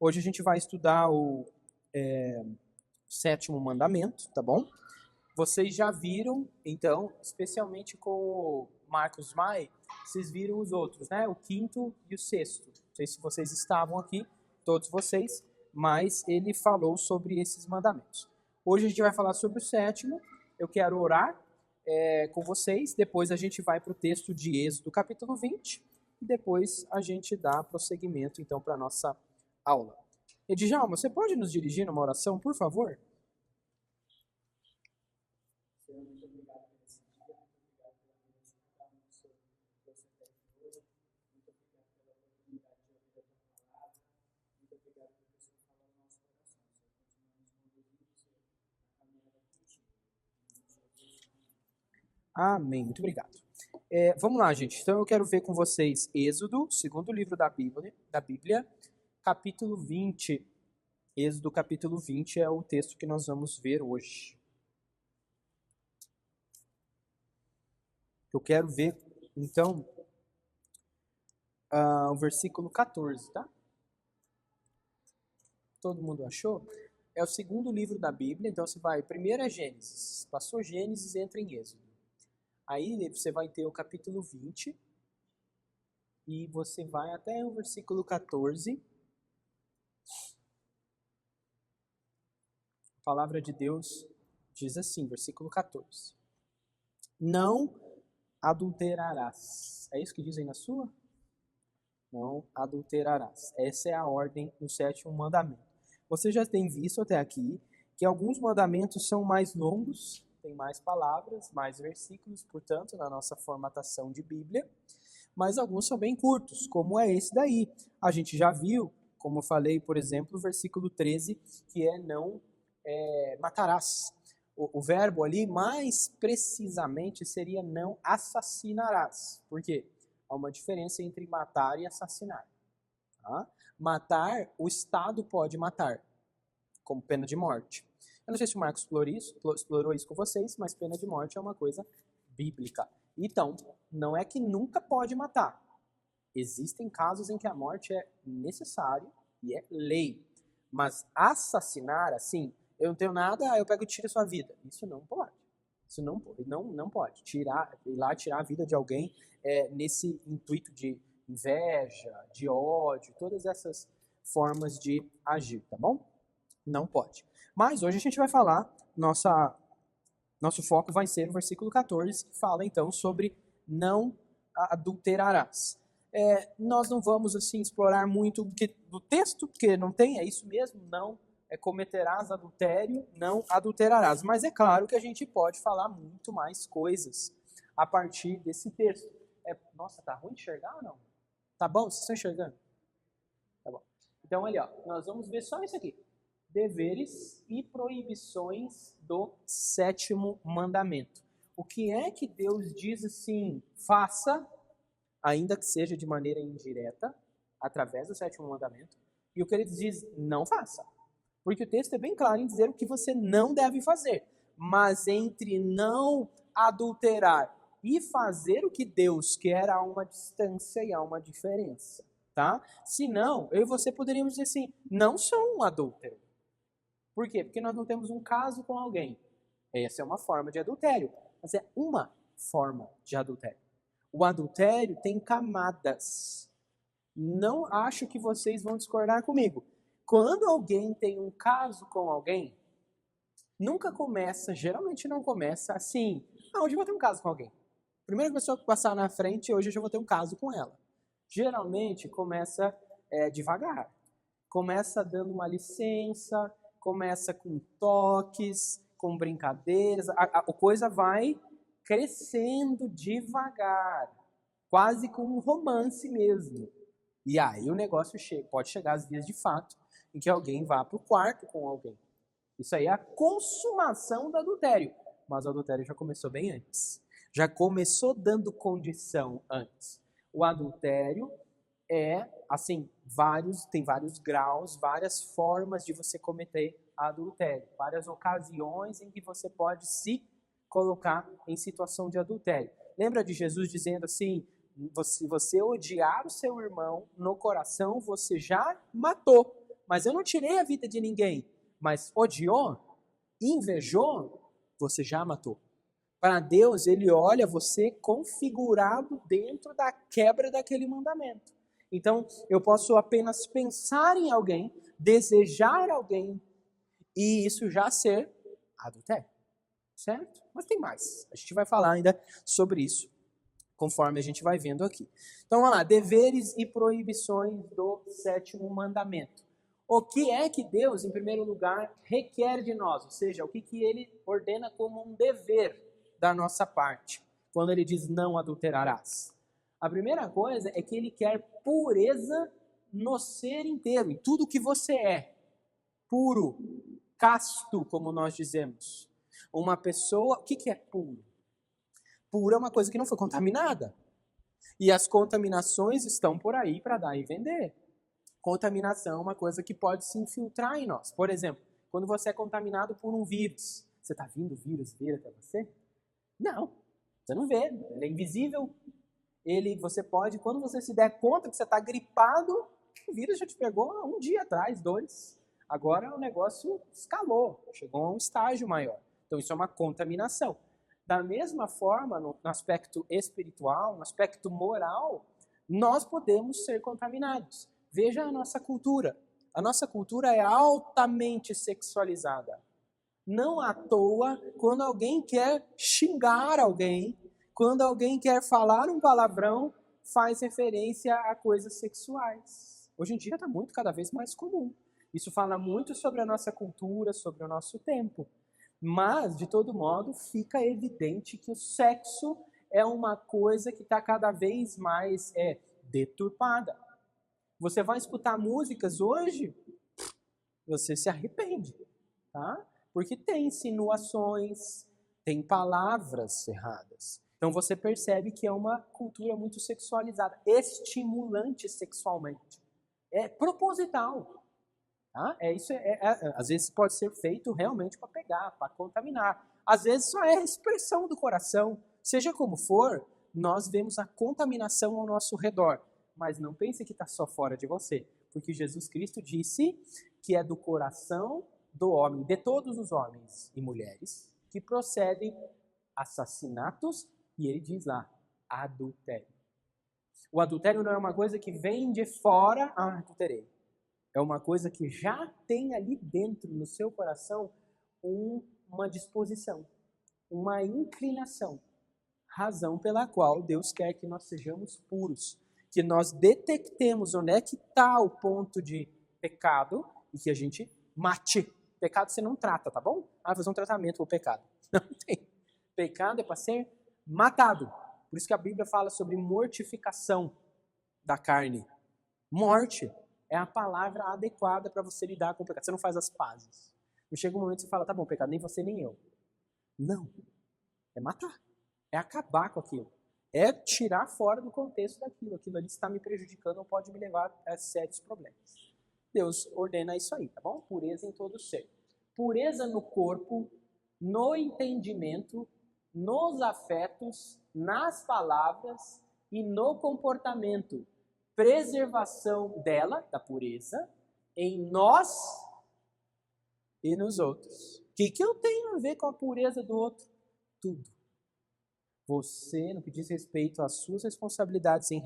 Hoje a gente vai estudar o sétimo mandamento, tá bom? Vocês já viram, então, especialmente com o Marcos Mai, vocês viram os outros, né? O quinto e o sexto. Não sei se vocês estavam aqui, todos vocês, mas ele falou sobre esses mandamentos. Hoje a gente vai falar sobre o sétimo. Eu quero orar com vocês, depois a gente vai para o texto de Êxodo, capítulo 20, e depois a gente dá prosseguimento, então, para a nossa aula. Edjalma, você pode nos dirigir numa oração, por favor? Senhor, muito obrigado por esse dia, muito obrigado pela vida de cada um do Senhor que trouxe até aqui hoje, muito obrigado pela oportunidade de ouvir a tua palavra, muito obrigado por você falar no nosso coração, Senhor. Continuamos conduzindo, Senhor, na caminhada contigo. Amém, muito obrigado. Vamos lá, gente. Então eu quero ver com vocês Êxodo, segundo livro da Bíblia, capítulo 20. Êxodo, capítulo 20 é o texto que nós vamos ver hoje. Eu quero ver, então, o versículo 14, tá? Todo mundo achou? É o segundo livro da Bíblia, então você vai, primeiro é Gênesis, passou Gênesis, entra em Êxodo. Aí você vai ter o capítulo 20, e você vai até o versículo 14. A palavra de Deus diz assim, versículo 14. Não adulterarás. É isso que dizem na sua? Não adulterarás. Essa é a ordem do sétimo mandamento. Você já tem visto até aqui que alguns mandamentos são mais longos, tem mais palavras, mais versículos, portanto, na nossa formatação de Bíblia, mas alguns são bem curtos, como é esse daí. A gente já viu, como eu falei, por exemplo, o versículo 13, que é não matarás. O verbo ali, mais precisamente, seria não assassinarás. Por quê? Há uma diferença entre matar e assassinar. Tá? Matar, o Estado pode matar, como pena de morte. Eu não sei se o Marcos explorou isso com vocês, mas pena de morte é uma coisa bíblica. Então, não é que nunca pode matar. Existem casos em que a morte é necessária e é lei. Mas assassinar, assim, eu não tenho nada, eu pego e tiro a sua vida. Isso não pode. Isso não pode. Ir lá tirar a vida de alguém nesse intuito de inveja, de ódio, todas essas formas de agir, tá bom? Não pode. Mas hoje a gente vai falar, nosso foco vai ser o versículo 14, que fala então sobre não adulterarás. Nós não vamos assim explorar muito do texto, porque não tem, é isso mesmo, não cometerás adultério, não adulterarás. Mas é claro que a gente pode falar muito mais coisas a partir desse texto. Nossa, tá ruim de enxergar ou não? Tá bom? Vocês estão enxergando? Tá bom. Então, olha, nós vamos ver só isso aqui. Deveres e proibições do sétimo mandamento. O que é que Deus diz assim, faça, ainda que seja de maneira indireta, através do sétimo mandamento, e o que ele diz, não faça. Porque o texto é bem claro em dizer o que você não deve fazer. Mas entre não adulterar e fazer o que Deus quer, há uma distância e há uma diferença. Tá? Se não, eu e você poderíamos dizer assim, não sou um adúltero. Por quê? Porque nós não temos um caso com alguém. Essa é uma forma de adultério. Mas é uma forma de adultério. O adultério tem camadas. Não acho que vocês vão discordar comigo. Quando alguém tem um caso com alguém, nunca começa, geralmente não começa assim, hoje eu vou ter um caso com alguém. Primeira pessoa que passar na frente, hoje eu já vou ter um caso com ela. Geralmente começa devagar. Começa dando uma licença, começa com toques, com brincadeiras, a coisa vai crescendo devagar, quase como um romance mesmo. E aí o negócio pode chegar às vias de fato, em que alguém vá para o quarto com alguém. Isso aí é a consumação do adultério. Mas o adultério já começou bem antes. Já começou dando condição antes. O adultério tem vários graus, várias formas de você cometer adultério. Várias ocasiões em que você pode se colocar em situação de adultério. Lembra de Jesus dizendo assim, se você odiar o seu irmão no coração, você já matou. mas eu não tirei a vida de ninguém. Mas odiou, invejou, você já matou. Para Deus, ele olha você configurado dentro da quebra daquele mandamento. Então, eu posso apenas pensar em alguém, desejar alguém, e isso já ser adultério. Certo? Mas tem mais. A gente vai falar ainda sobre isso, conforme a gente vai vendo aqui. Então, vamos lá. Deveres e proibições do 7º mandamento. O que é que Deus, em primeiro lugar, requer de nós? Ou seja, o que ele ordena como um dever da nossa parte, quando ele diz não adulterarás. A primeira coisa é que ele quer pureza no ser inteiro, em tudo que você é. Puro, casto, como nós dizemos. Uma pessoa, o que é puro? Puro é uma coisa que não foi contaminada. E as contaminações estão por aí para dar e vender. Contaminação é uma coisa que pode se infiltrar em nós. Por exemplo, quando você é contaminado por um vírus, você está vendo o vírus vir até você? Não, você não vê, ele é invisível. Você pode, quando você se der conta que você está gripado, o vírus já te pegou há um dia atrás, 2. Agora o negócio escalou, chegou a um estágio maior. Então isso é uma contaminação. Da mesma forma, no aspecto espiritual, no aspecto moral, nós podemos ser contaminados. Veja a nossa cultura. A nossa cultura é altamente sexualizada. Não à toa, quando alguém quer xingar alguém, quando alguém quer falar um palavrão, faz referência a coisas sexuais. Hoje em dia está cada vez mais comum. Isso fala muito sobre a nossa cultura, sobre o nosso tempo. Mas, de todo modo, fica evidente que o sexo é uma coisa que está cada vez mais deturpada. Você vai escutar músicas hoje, você se arrepende, tá? Porque tem insinuações, tem palavras erradas. Então você percebe que é uma cultura muito sexualizada, estimulante sexualmente. É proposital. Tá? Isso às vezes pode ser feito realmente para pegar, para contaminar. Às vezes só é a expressão do coração. Seja como for, nós vemos a contaminação ao nosso redor. Mas não pense que está só fora de você. Porque Jesus Cristo disse que é do coração do homem, de todos os homens e mulheres, que procedem assassinatos, e ele diz lá, adultério. O adultério não é uma coisa que vem de fora, adulterei. É uma coisa que já tem ali dentro, no seu coração, uma disposição, uma inclinação, razão pela qual Deus quer que nós sejamos puros, que nós detectemos onde é que está o ponto de pecado e que a gente mate. Pecado você não trata, tá bom? Fazer um tratamento para o pecado. Não tem. Pecado é para ser matado. Por isso que a Bíblia fala sobre mortificação da carne. Morte é a palavra adequada para você lidar com o pecado. Você não faz as pazes. Não chega um momento que você fala, tá bom, pecado, nem você nem eu. Não. É matar. É acabar com aquilo. É tirar fora do contexto daquilo. Aquilo ali está me prejudicando ou pode me levar a sérios problemas. Deus ordena isso aí, tá bom? Pureza em todo o ser. Pureza no corpo, no entendimento, nos afetos, nas palavras e no comportamento. Preservação dela, da pureza, em nós e nos outros. O que eu tenho a ver com a pureza do outro? Tudo. Você, no que diz respeito às suas responsabilidades em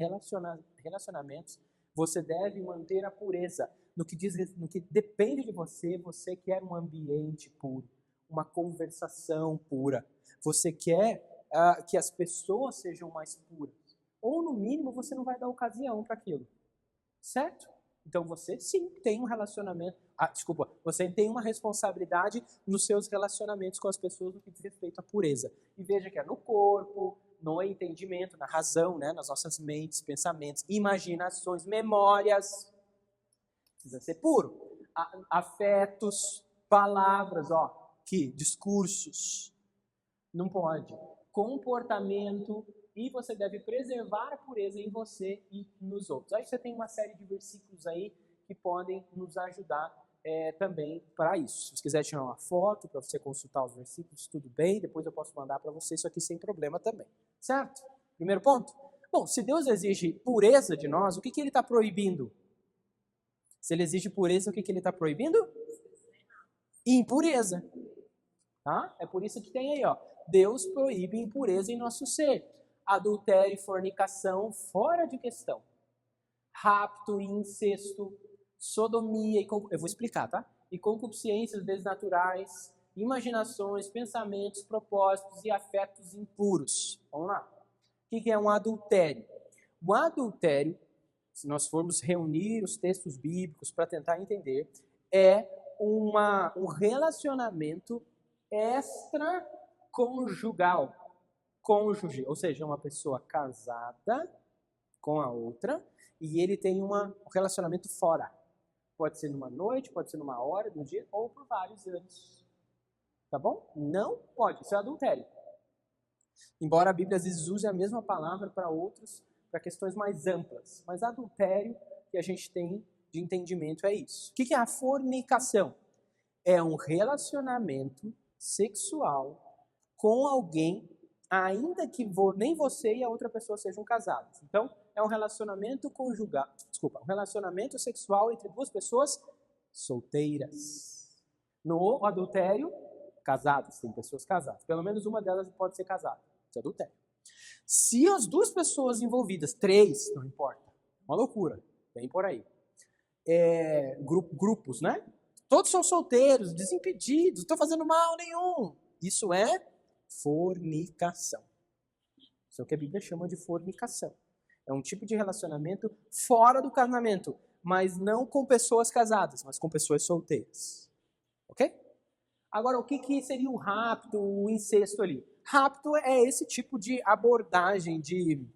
relacionamentos, você deve manter a pureza. No que depende de você, você quer um ambiente puro, uma conversação pura. Você quer que as pessoas sejam mais puras. Ou, no mínimo, você não vai dar ocasião para aquilo. Certo? Então, você, sim, tem um relacionamento... você tem uma responsabilidade nos seus relacionamentos com as pessoas no que diz respeito à pureza. E veja que é no corpo, no entendimento, na razão, né, nas nossas mentes, pensamentos, imaginações, memórias. Precisa ser puro. Afetos, palavras, discursos. Não pode. Comportamento, e você deve preservar a pureza em você e nos outros. Aí você tem uma série de versículos aí que podem nos ajudar também para isso. Se você quiser tirar uma foto para você consultar os versículos, tudo bem. Depois eu posso mandar para você isso aqui sem problema também. Certo? Primeiro ponto? Bom, se Deus exige pureza de nós, o que ele está proibindo? Se ele exige pureza, o que ele está proibindo? Impureza. Tá? É por isso que tem aí, ó, Deus proíbe impureza em nosso ser. Adultério e fornicação, fora de questão. Rapto e incesto, sodomia e eu vou explicar, tá? E concupiscências desnaturais, imaginações, pensamentos, propósitos e afetos impuros. Vamos lá. O que é um adultério? O adultério, se nós formos reunir os textos bíblicos para tentar entender, é um relacionamento extraconjugal. Cônjuge, ou seja, uma pessoa casada com a outra e ele tem um relacionamento fora. Pode ser numa noite, pode ser numa hora, num dia ou por vários anos. Tá bom? Não pode, isso é adultério. Embora a Bíblia às vezes use a mesma palavra para questões mais amplas. Mas adultério que a gente tem de entendimento é isso. O que é a fornicação? É um relacionamento sexual com alguém, ainda que nem você e a outra pessoa sejam casados. Então, é um relacionamento conjugal, um relacionamento sexual entre duas pessoas solteiras. No adultério, casadas, tem pessoas casadas. Pelo menos uma delas pode ser casada. Isso é adultério. Se as duas pessoas envolvidas, 3, não importa, uma loucura, vem por aí. Grupos, né? Todos são solteiros, desimpedidos, não estão fazendo mal nenhum. Isso é fornicação. Isso é o que a Bíblia chama de fornicação. É um tipo de relacionamento fora do casamento, mas não com pessoas casadas, mas com pessoas solteiras. Ok? Agora, o que seria o rapto, o incesto ali? Rapto é esse tipo de abordagem de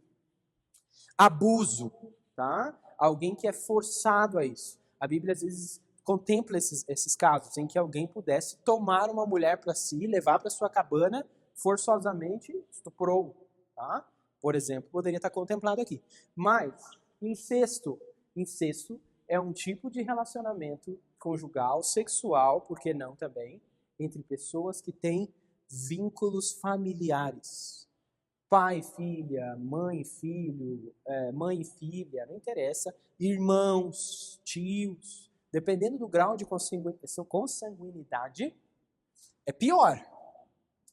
abuso, tá? Alguém que é forçado a isso. A Bíblia às vezes contempla esses casos em que alguém pudesse tomar uma mulher para si, levar para sua cabana, forçosamente estuprou, tá? Por exemplo, poderia estar contemplado aqui. Mas incesto é um tipo de relacionamento conjugal, sexual, por que não também, entre pessoas que têm vínculos familiares. Pai, filha, mãe, filho, mãe e filha, não interessa. Irmãos, tios, dependendo do grau de consanguinidade, é pior,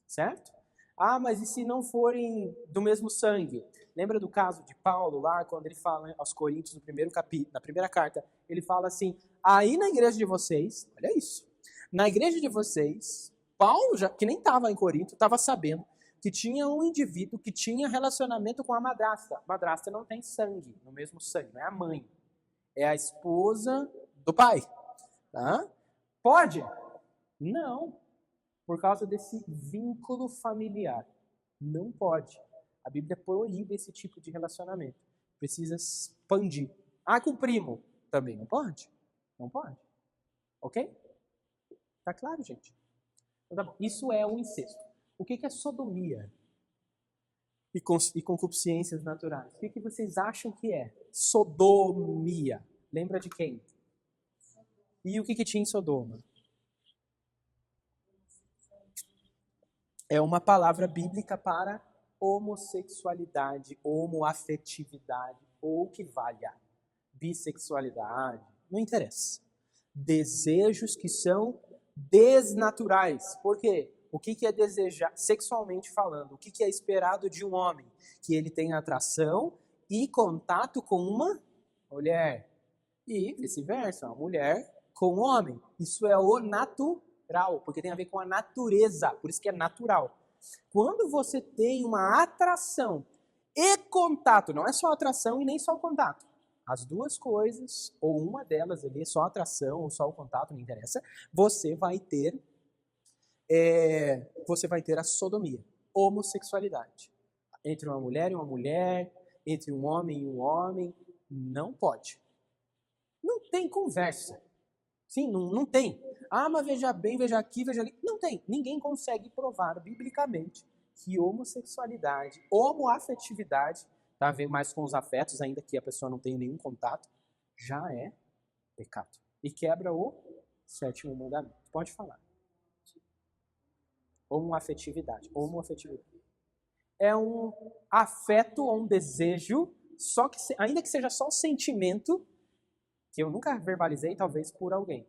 certo? Ah, mas e se não forem do mesmo sangue? Lembra do caso de Paulo lá, quando ele fala aos Coríntios, no primeiro capítulo, na primeira carta, ele fala assim, aí na igreja de vocês, olha isso, na igreja de vocês, Paulo, que nem estava em Corinto, estava sabendo que tinha um indivíduo que tinha relacionamento com a madrasta. Madrasta não tem sangue, no mesmo sangue, não é a mãe. É a esposa do pai. Tá? Pode? Não. Por causa desse vínculo familiar. Não pode. A Bíblia proíbe esse tipo de relacionamento. Precisa expandir. Ah, com o primo. Também não pode? Não pode. Ok? Tá claro, gente? Então, tá bom. Isso é um incesto. O que é sodomia? E concupiscências naturais. O que vocês acham que é? Sodomia. Lembra de quem? E o que tinha em Sodoma? É uma palavra bíblica para homossexualidade, homoafetividade, ou o que valha. Bissexualidade, não interessa. Desejos que são desnaturais. Por quê? O que é desejar, sexualmente falando? O que é esperado de um homem? Que ele tenha atração e contato com uma mulher. E vice-versa, uma mulher com um homem. Isso é o natural, porque tem a ver com a natureza, por isso que é natural. Quando você tem uma atração e contato, não é só atração e nem só o contato. As duas coisas, ou uma delas ali, só a atração ou só o contato, não interessa, você vai ter a sodomia, homossexualidade. Entre uma mulher e uma mulher, entre um homem e um homem, não pode. Não tem conversa. Sim, não tem. Ah, mas veja bem, veja aqui, veja ali. Não tem. Ninguém consegue provar biblicamente que homossexualidade, homoafetividade, tá a ver mais com os afetos, ainda que a pessoa não tenha nenhum contato, já é pecado. E quebra o 7º mandamento. Pode falar. Homoafetividade. É um afeto ou um desejo, só que ainda que seja só um sentimento que eu nunca verbalizei, talvez por alguém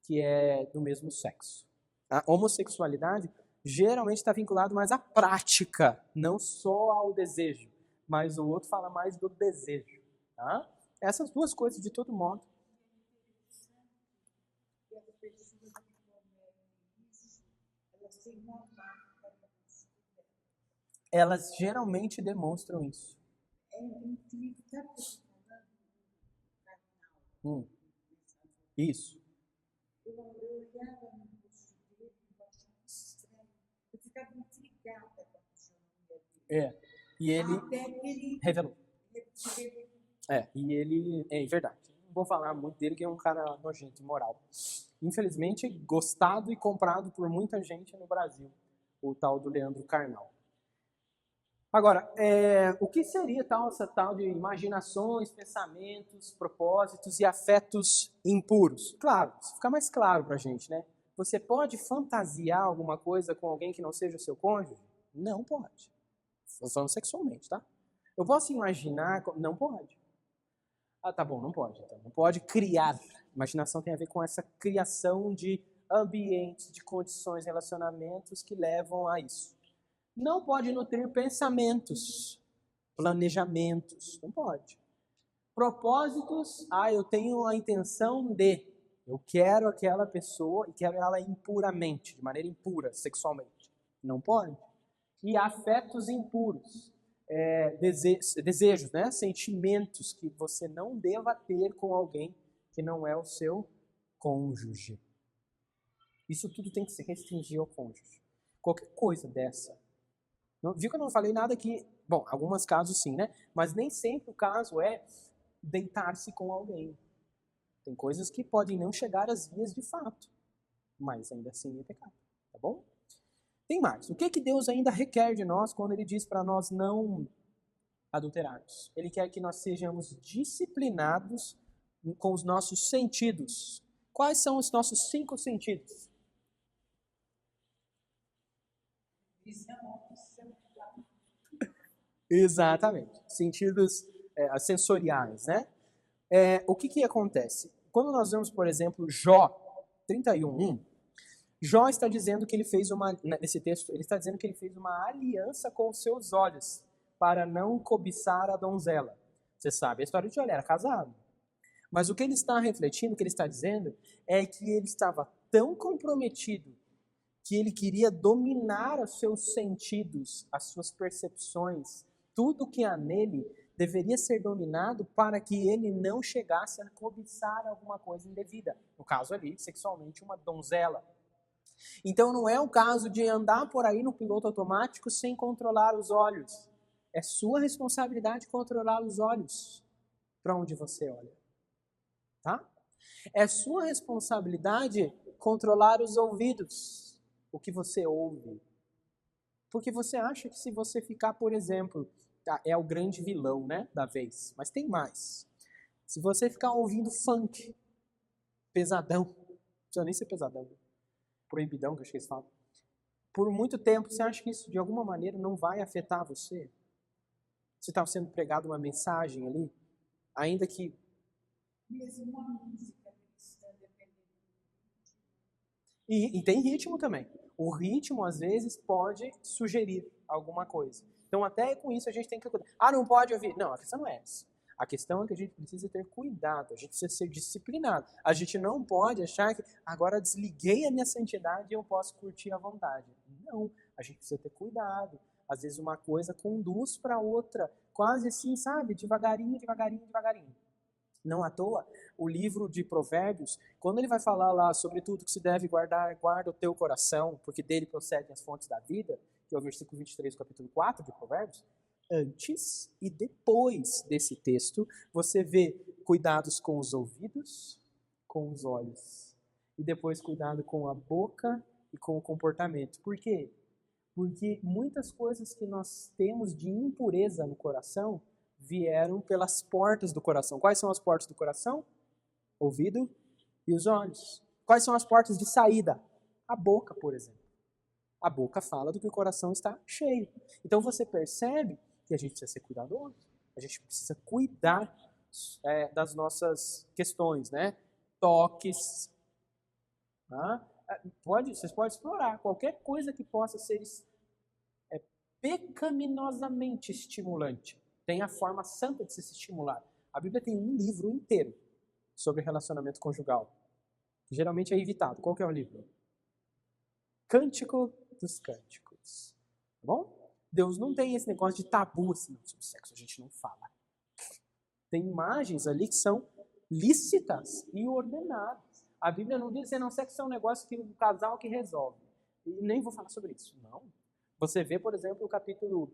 que é do mesmo sexo. A homossexualidade geralmente está vinculado mais à prática, não só ao desejo, mas o outro fala mais do desejo. Tá? Essas duas coisas, de todo modo. Elas geralmente demonstram isso. Isso. Eu olhava no rosto dele e achava estranho. Eu ficava intrigada com a fisionomia dele. E ele até que ele revelou. E ele... É verdade. Não vou falar muito dele, que é um cara nojento, imoral. Infelizmente, gostado e comprado por muita gente no Brasil. O tal do Leandro Carnal. Agora, o que seria essa tal de imaginações, pensamentos, propósitos e afetos impuros? Claro, isso fica mais claro pra gente, né? Você pode fantasiar alguma coisa com alguém que não seja seu cônjuge? Não pode. Estou falando sexualmente, tá? Eu posso imaginar... Não pode. Ah, tá bom, não pode. Então. Não pode criar. Imaginação tem a ver com essa criação de ambientes, de condições, relacionamentos que levam a isso. Não pode nutrir pensamentos, planejamentos. Não pode. Propósitos, eu tenho a intenção de... Eu quero aquela pessoa e quero ela impuramente, de maneira impura, sexualmente. Não pode. E afetos impuros. Desejos, né? Sentimentos que você não deva ter com alguém que não é o seu cônjuge. Isso tudo tem que se restringir ao cônjuge. Qualquer coisa dessa. Viu que eu não falei nada aqui? Bom, alguns casos sim, né? Mas nem sempre o caso é deitar-se com alguém. Tem coisas que podem não chegar às vias de fato, mas ainda assim é pecado, tá bom? Tem mais. O que Deus ainda requer de nós quando Ele diz para nós não adulterarmos? Ele quer que nós sejamos disciplinados com os nossos sentidos. Quais são os nossos 5 sentidos? Exatamente. Sentidos sensoriais, né? O que acontece? Quando nós vemos, por exemplo, Jó 31:1, Jó está dizendo que ele fez nesse texto, ele está dizendo que ele fez uma aliança com os seus olhos para não cobiçar a donzela. Você sabe a história de Jó, ele era casado. Mas o que ele está refletindo, o que ele está dizendo, é que ele estava tão comprometido que ele queria dominar os seus sentidos, as suas percepções, tudo que há nele deveria ser dominado para que ele não chegasse a cobiçar alguma coisa indevida. No caso ali, sexualmente, uma donzela. Então não é o caso de andar por aí no piloto automático sem controlar os olhos. É sua responsabilidade controlar os olhos para onde você olha. Tá? É sua responsabilidade controlar os ouvidos, o que você ouve. Porque você acha que se você ficar, por exemplo, é o grande vilão, né, da vez, mas tem mais. Se você ficar ouvindo funk, pesadão, não precisa nem ser pesadão, proibidão, que eu acho que eles falam, por muito tempo, você acha que isso de alguma maneira não vai afetar você? Se está sendo pregado uma mensagem ali, ainda que... Mesmo uma música cristã, dependendo do ritmo. E tem ritmo também. O ritmo, às vezes, pode sugerir alguma coisa. Então, até com isso, a gente tem que cuidar. Não pode ouvir. Não, a questão não é essa. A questão é que a gente precisa ter cuidado, a gente precisa ser disciplinado. A gente não pode achar que agora desliguei a minha santidade e eu posso curtir à vontade. Não, a gente precisa ter cuidado. Às vezes uma coisa conduz para outra, quase assim, sabe? Devagarinho, devagarinho, devagarinho. Não à toa, o livro de Provérbios, quando ele vai falar lá sobre tudo que se deve guardar, guarda o teu coração, porque dele procedem as fontes da vida, que é o versículo 23 do capítulo 4 de Provérbios, antes e depois desse texto, você vê cuidados com os ouvidos, com os olhos, e depois cuidado com a boca e com o comportamento. Por quê? Porque muitas coisas que nós temos de impureza no coração vieram pelas portas do coração. Quais são as portas do coração? Ouvido e os olhos. Quais são as portas de saída? A boca, por exemplo. A boca fala do que o coração está cheio. Então você percebe que a gente precisa ser cuidadoso. A gente precisa cuidar das nossas questões, né? Toques. Tá? Vocês podem explorar qualquer coisa que possa ser pecaminosamente estimulante. Tem a forma santa de se estimular. A Bíblia tem um livro inteiro sobre relacionamento conjugal. Geralmente é evitado. Qual que é o livro? Cântico dos Cânticos. Tá bom? Deus não tem esse negócio de tabu assim, sobre sexo, a gente não fala. Tem imagens ali que são lícitas e ordenadas. A Bíblia não diz que não, sexo é um negócio que o casal que resolve. E nem vou falar sobre isso, não. Você vê, por exemplo, o capítulo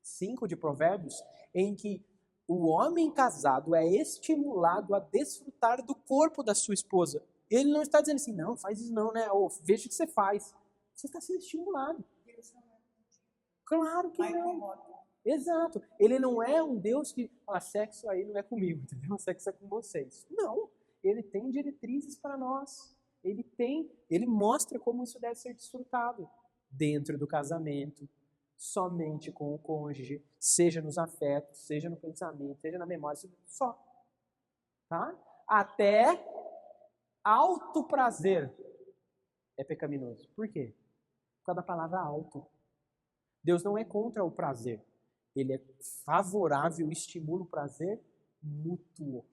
5 de Provérbios, em que o homem casado é estimulado a desfrutar do corpo da sua esposa. Ele não está dizendo assim, não, faz isso não, né? Ou veja o que você faz. Você está sendo estimulado. Claro que não. Exato. Ele não é um Deus que fala, sexo aí não é comigo, entendeu? Sexo é com vocês. Não. Ele tem diretrizes para nós. Ele mostra como isso deve ser desfrutado dentro do casamento, somente com o cônjuge, seja nos afetos, seja no pensamento, seja na memória, só. Tá? Até alto prazer é pecaminoso. Por quê? Por causa da palavra alto. Deus não é contra o prazer. Ele é favorável, estimula o prazer mútuo.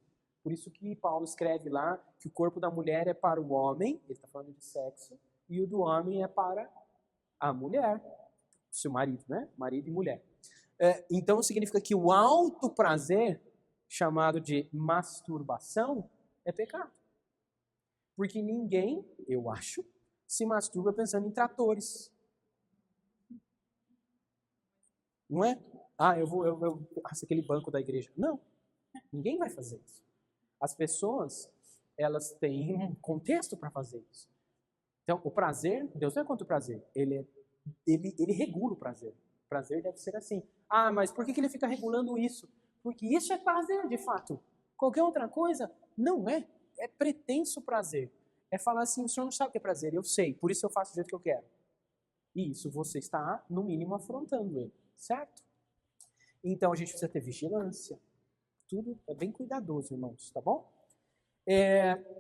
Por isso que Paulo escreve lá que o corpo da mulher é para o homem, ele está falando de sexo, e o do homem é para a mulher, seu marido, né? Marido e mulher. Então significa que o alto prazer, chamado de masturbação, é pecado. Porque ninguém, eu acho, se masturba pensando em tratores. Não é? Eu aquele banco da igreja. Não, ninguém vai fazer isso. As pessoas, elas têm um contexto para fazer isso. Então, o prazer, Deus não é contra o prazer. Ele regula o prazer. O prazer deve ser assim. Ah, mas por que ele fica regulando isso? Porque isso é prazer, de fato. Qualquer outra coisa, não é. É pretenso prazer. É falar assim, o senhor não sabe o que é prazer. Eu sei, por isso eu faço do jeito que eu quero. E isso você está, no mínimo, afrontando ele. Certo? Então, a gente precisa ter vigilância. Tudo é bem cuidadoso, irmãos, tá bom?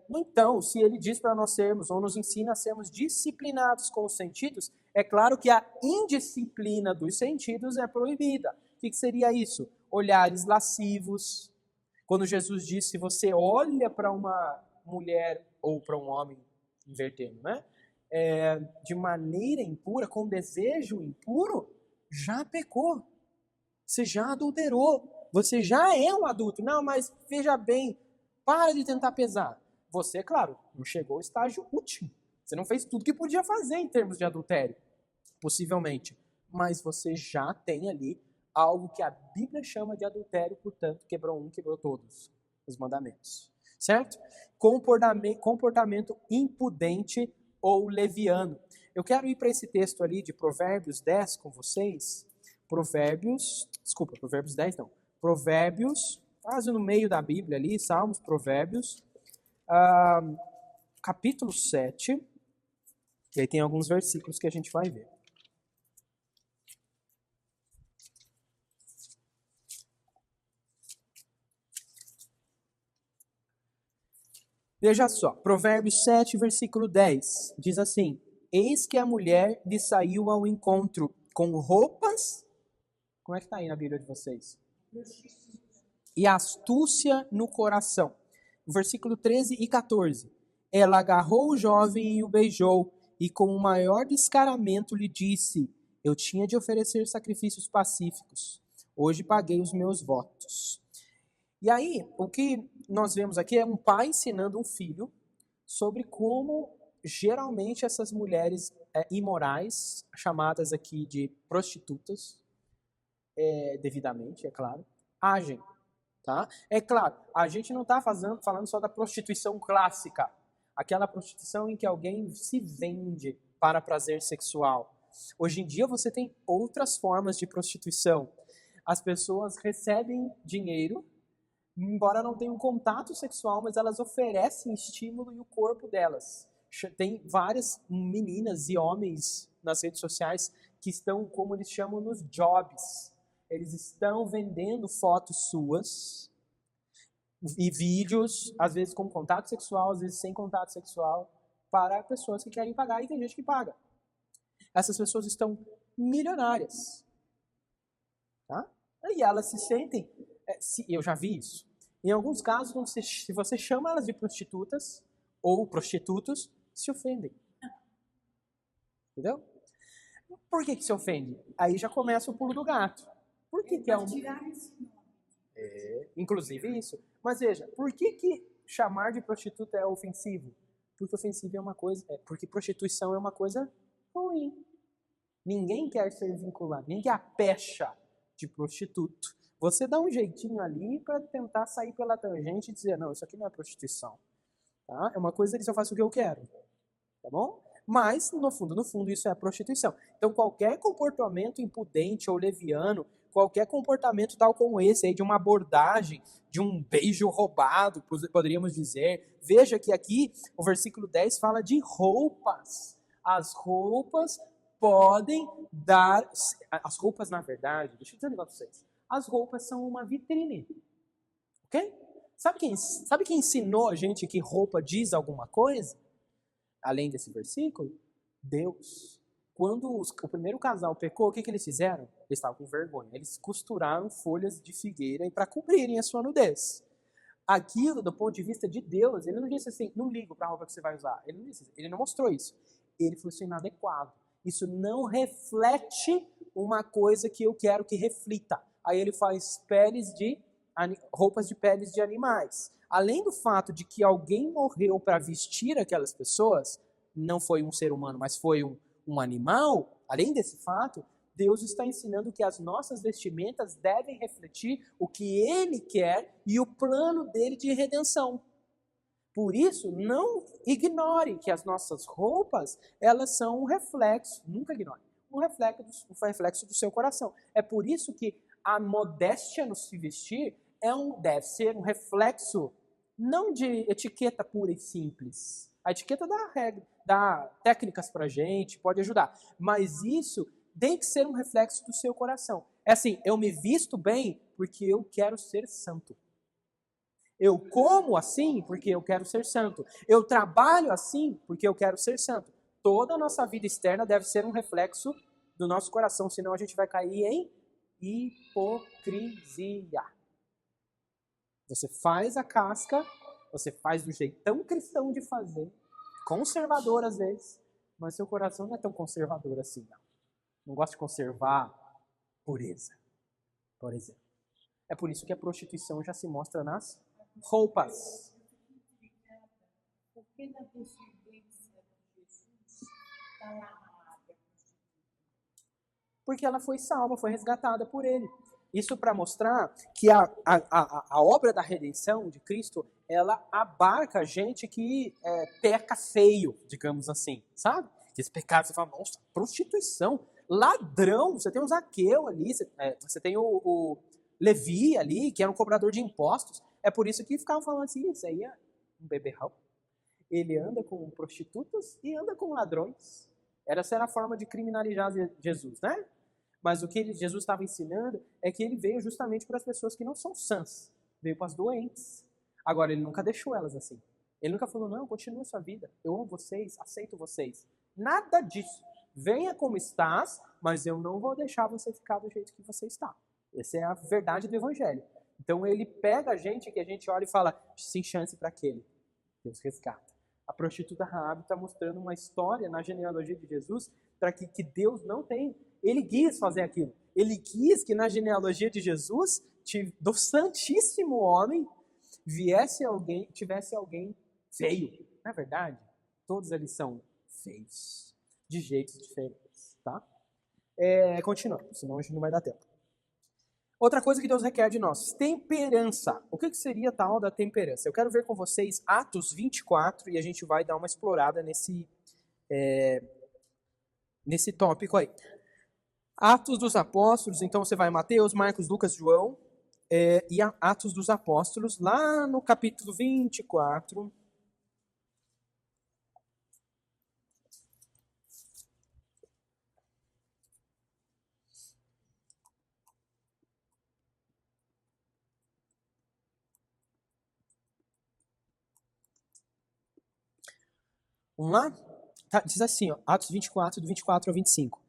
Então, se ele diz para nós sermos, ou nos ensina a sermos disciplinados com os sentidos, é claro que a indisciplina dos sentidos é proibida. O que seria isso? Olhares lascivos. Quando Jesus disse, se você olha para uma mulher ou para um homem, invertendo, né? De maneira impura, com desejo impuro, já pecou. Você já adulterou. Você já é um adulto. Não, mas veja bem, para de tentar pesar. Você, claro, não chegou ao estágio último. Você não fez tudo que podia fazer em termos de adultério, possivelmente. Mas você já tem ali algo que a Bíblia chama de adultério, portanto, quebrou todos os mandamentos. Certo? Comportamento impudente ou leviano. Eu quero ir para esse texto ali de Provérbios 10 com vocês. Provérbios 10 não. Provérbios, quase no meio da Bíblia ali, Salmos, Provérbios, capítulo 7, e aí tem alguns versículos que a gente vai ver. Veja só, Provérbios 7, versículo 10, diz assim, eis que a mulher lhe saiu ao encontro com roupas, como é que está aí na Bíblia de vocês? E astúcia no coração. Versículo 13 e 14. Ela agarrou o jovem e o beijou, e com o maior descaramento lhe disse, eu tinha de oferecer sacrifícios pacíficos, hoje paguei os meus votos. E aí, o que nós vemos aqui é um pai ensinando um filho sobre como geralmente essas mulheres imorais, chamadas aqui de prostitutas, devidamente, é claro, agem. Tá? É claro, a gente não está falando só da prostituição clássica, aquela prostituição em que alguém se vende para prazer sexual. Hoje em dia você tem outras formas de prostituição. As pessoas recebem dinheiro, embora não tenham contato sexual, mas elas oferecem estímulo e o corpo delas. Tem várias meninas e homens nas redes sociais que estão, como eles chamam, nos jobs. Eles estão vendendo fotos suas e vídeos, às vezes com contato sexual, às vezes sem contato sexual, para pessoas que querem pagar, e tem gente que paga. Essas pessoas estão milionárias. Tá? E elas se sentem... eu já vi isso. Em alguns casos, se você chama elas de prostitutas ou prostitutos, se ofendem. Entendeu? Por que se ofende? Aí já começa o pulo do gato. Por que é um... inclusive isso. Mas veja, por que chamar de prostituta é ofensivo? Porque ofensivo é uma coisa... porque prostituição é uma coisa ruim. Ninguém quer ser vinculado. Ninguém apecha de prostituto. Você dá um jeitinho ali para tentar sair pela tangente e dizer, não, isso aqui não é prostituição. Tá? É uma coisa que eu faço o que eu quero. Tá bom? Mas, no fundo, isso é prostituição. Então, qualquer comportamento impudente ou leviano, qualquer comportamento tal como esse, aí, de uma abordagem, de um beijo roubado, poderíamos dizer. Veja que aqui o versículo 10 fala de roupas. As roupas podem dar... As roupas, na verdade, deixa eu dizer um negócio para vocês. As roupas são uma vitrine. Ok? Sabe quem ensinou a gente que roupa diz alguma coisa? Além desse versículo? Deus. Quando o primeiro casal pecou, o que eles fizeram? Eles estavam com vergonha. Eles costuraram folhas de figueira para cobrirem a sua nudez. Aquilo, do ponto de vista de Deus, ele não disse assim, não ligo para a roupa que você vai usar. Ele não disse isso. Ele não mostrou isso. Ele falou assim, inadequado. Isso não reflete uma coisa que eu quero que reflita. Aí ele faz roupas de peles de animais. Além do fato de que alguém morreu para vestir aquelas pessoas, não foi um ser humano, mas foi um animal, além desse fato, Deus está ensinando que as nossas vestimentas devem refletir o que Ele quer e o plano dele de redenção. Por isso, não ignore que as nossas roupas, elas são um reflexo, nunca ignore, um reflexo do seu coração. É por isso que a modéstia no se vestir deve ser um reflexo não de etiqueta pura e simples. A etiqueta dá técnicas pra gente, pode ajudar. Mas isso tem que ser um reflexo do seu coração. É assim, eu me visto bem porque eu quero ser santo. Eu como assim porque eu quero ser santo. Eu trabalho assim porque eu quero ser santo. Toda a nossa vida externa deve ser um reflexo do nosso coração, senão a gente vai cair em hipocrisia. Você faz a casca, você faz do jeitão cristão de fazer, conservador às vezes, mas seu coração não é tão conservador assim, não. Não gosta de conservar pureza, por exemplo. É por isso que a prostituição já se mostra nas roupas. Por que na descendência de Jesus está lá a área? Porque ela foi salva, foi resgatada por ele. Isso para mostrar que a obra da redenção de Cristo, ela abarca gente que peca feio, digamos assim, sabe? Esse pecado, você fala, nossa, prostituição, ladrão, você tem o Zaqueu ali, você tem o Levi ali, que era um cobrador de impostos. É por isso que ficavam falando assim, isso aí é um beberrão. Ele anda com prostitutas e anda com ladrões. Essa era a forma de criminalizar Jesus, né? Mas o que Jesus estava ensinando é que ele veio justamente para as pessoas que não são sãs. Veio para as doentes. Agora, ele nunca deixou elas assim. Ele nunca falou, não, continue a sua vida. Eu amo vocês, aceito vocês. Nada disso. Venha como estás, mas eu não vou deixar você ficar do jeito que você está. Essa é a verdade do Evangelho. Então, ele pega a gente, que a gente olha e fala, sem chance para aquele. Deus resgata. A prostituta Raabe está mostrando uma história na genealogia de Jesus para que Deus não tem. Ele quis fazer aquilo. Ele quis que na genealogia de Jesus, do Santíssimo Homem, tivesse alguém feio. Na verdade, todos eles são feios, de jeitos diferentes, tá? Continuando, senão a gente não vai dar tempo. Outra coisa que Deus requer de nós, temperança. O que seria tal da temperança? Eu quero ver com vocês Atos 24 e a gente vai dar uma explorada nesse tópico aí. Atos dos Apóstolos, então você vai Mateus, Marcos, Lucas, João, e Atos dos Apóstolos, lá no capítulo 24. Vamos lá? Tá, diz assim, ó, Atos 24, do 24 ao 25.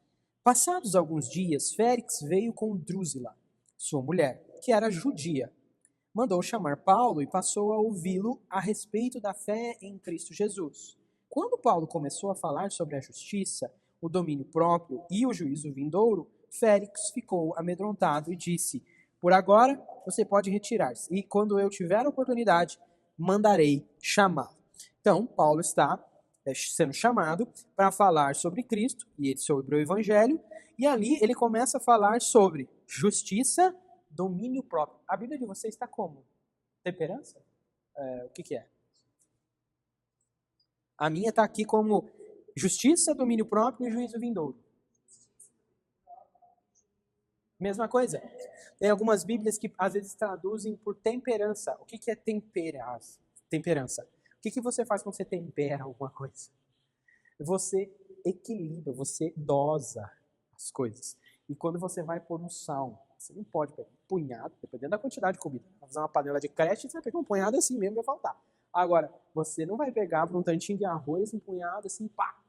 Passados alguns dias, Félix veio com Drusila, sua mulher, que era judia. Mandou chamar Paulo e passou a ouvi-lo a respeito da fé em Cristo Jesus. Quando Paulo começou a falar sobre a justiça, o domínio próprio e o juízo vindouro, Félix ficou amedrontado e disse: por agora você pode retirar-se, e quando eu tiver a oportunidade, mandarei chamá-lo. Então, Paulo está sendo chamado para falar sobre Cristo e sobre o Evangelho, e ali ele começa a falar sobre justiça, domínio próprio. A Bíblia de vocês está como? Temperança? O que é? A minha está aqui como justiça, domínio próprio e juízo vindouro. Mesma coisa. Tem algumas Bíblias que às vezes traduzem por temperança. O que é temperança? O que você faz quando você tempera alguma coisa? Você equilibra, você dosa as coisas. E quando você vai pôr um sal, você não pode pegar um punhado, dependendo da quantidade de comida. Vai fazer uma panela de creche, você vai pegar um punhado assim mesmo, vai faltar. Agora, você não vai pegar para um tantinho de arroz, um punhado assim, pá.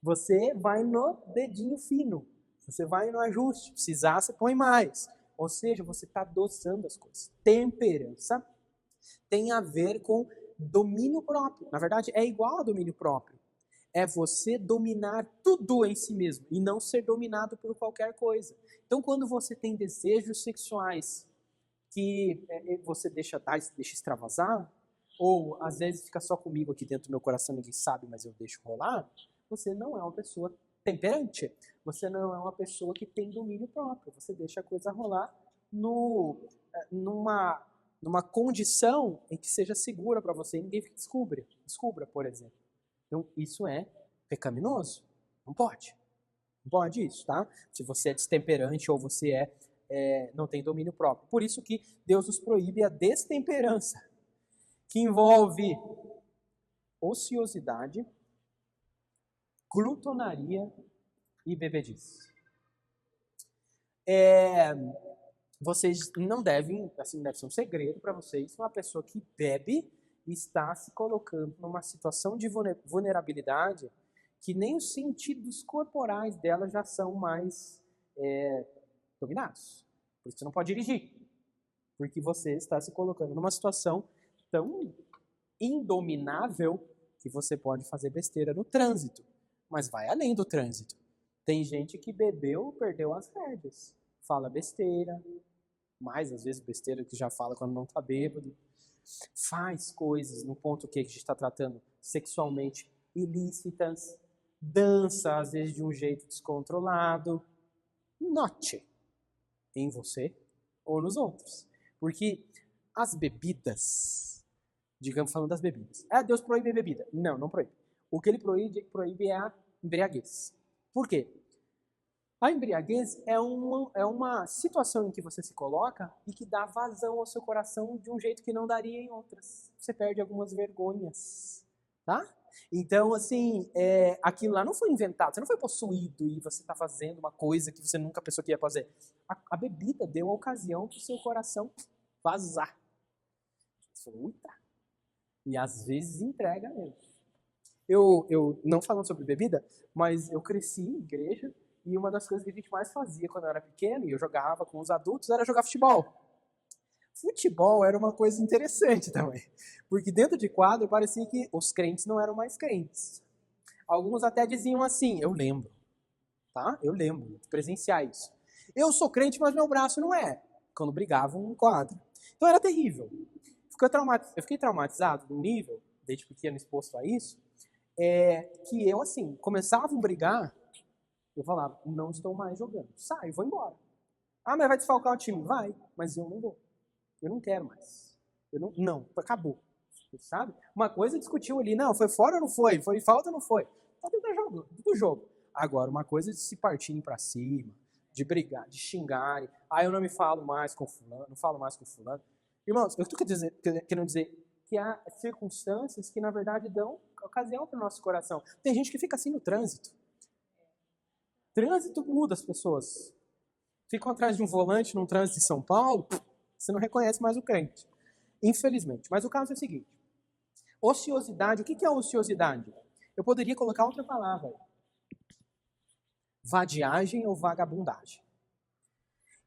Você vai no dedinho fino. Você vai no ajuste. Precisar, você põe mais. Ou seja, você está dosando as coisas. Temperança tem a ver com domínio próprio. Na verdade, é igual a domínio próprio. É você dominar tudo em si mesmo e não ser dominado por qualquer coisa. Então, quando você tem desejos sexuais que você deixa extravasar, ou às vezes fica só comigo aqui dentro do meu coração, ninguém sabe, mas eu deixo rolar, você não é uma pessoa temperante. Você não é uma pessoa que tem domínio próprio. Você deixa a coisa rolar numa condição em que seja segura para você e ninguém descubra, por exemplo. Então, isso é pecaminoso. Não pode. Não pode isso, tá? Se você é destemperante ou você não tem domínio próprio. Por isso que Deus nos proíbe a destemperança, que envolve ociosidade, glutonaria e bebedice. Vocês não devem, assim, deve ser um segredo para vocês, uma pessoa que bebe está se colocando numa situação de vulnerabilidade que nem os sentidos corporais dela já são mais dominados. Por isso você não pode dirigir, porque você está se colocando numa situação tão indominável que você pode fazer besteira no trânsito. Mas vai além do trânsito. Tem gente que bebeu, perdeu as rédeas. Fala besteira, mais às vezes besteira que já fala quando não está bêbado. Faz coisas no ponto que a gente está tratando sexualmente ilícitas. Dança, às vezes, de um jeito descontrolado. Note em você ou nos outros. Porque as bebidas, digamos, falando das bebidas. Deus proíbe a bebida. Não, não proíbe. O que ele proíbe é a embriaguez. Por quê? A embriaguez é uma situação em que você se coloca e que dá vazão ao seu coração de um jeito que não daria em outras. Você perde algumas vergonhas, tá? Então, assim, aquilo lá não foi inventado, você não foi possuído e você está fazendo uma coisa que você nunca pensou que ia fazer. A bebida deu a ocasião para o seu coração vazar. Você falou, uita. E às vezes entrega mesmo. Eu não falando sobre bebida, mas eu cresci em igreja e uma das coisas que a gente mais fazia quando eu era pequeno e eu jogava com os adultos era jogar futebol. Futebol era uma coisa interessante também, porque dentro de quadro parecia que os crentes não eram mais crentes. Alguns até diziam assim, eu lembro, tá? Eu lembro de presenciar isso. Eu sou crente, mas meu braço não é, quando brigavam no quadro. Então era terrível. Eu fiquei traumatizado num nível, desde pequeno exposto a isso, que eu, assim, começava a brigar, eu falava, não estou mais jogando, saio, vou embora. Mas vai desfalcar o time? Vai, mas eu não vou. Eu não quero mais. Não, acabou. Sabe? Uma coisa discutiu ali, não, foi fora ou não foi? Foi falta ou não foi? Tá dentro do jogo. Agora, uma coisa de se partirem pra cima, de brigar, de xingarem. Eu não me falo mais com fulano, não falo mais com fulano. Irmãos, eu estou querendo dizer que há circunstâncias que, na verdade, dão ocasião para o nosso coração. Tem gente que fica assim no trânsito. Trânsito muda as pessoas. Ficam atrás de um volante num trânsito de São Paulo, você não reconhece mais o crente. Infelizmente. Mas o caso é o seguinte. Ociosidade, o que é ociosidade? Eu poderia colocar outra palavra aí. Vadiagem ou vagabundagem.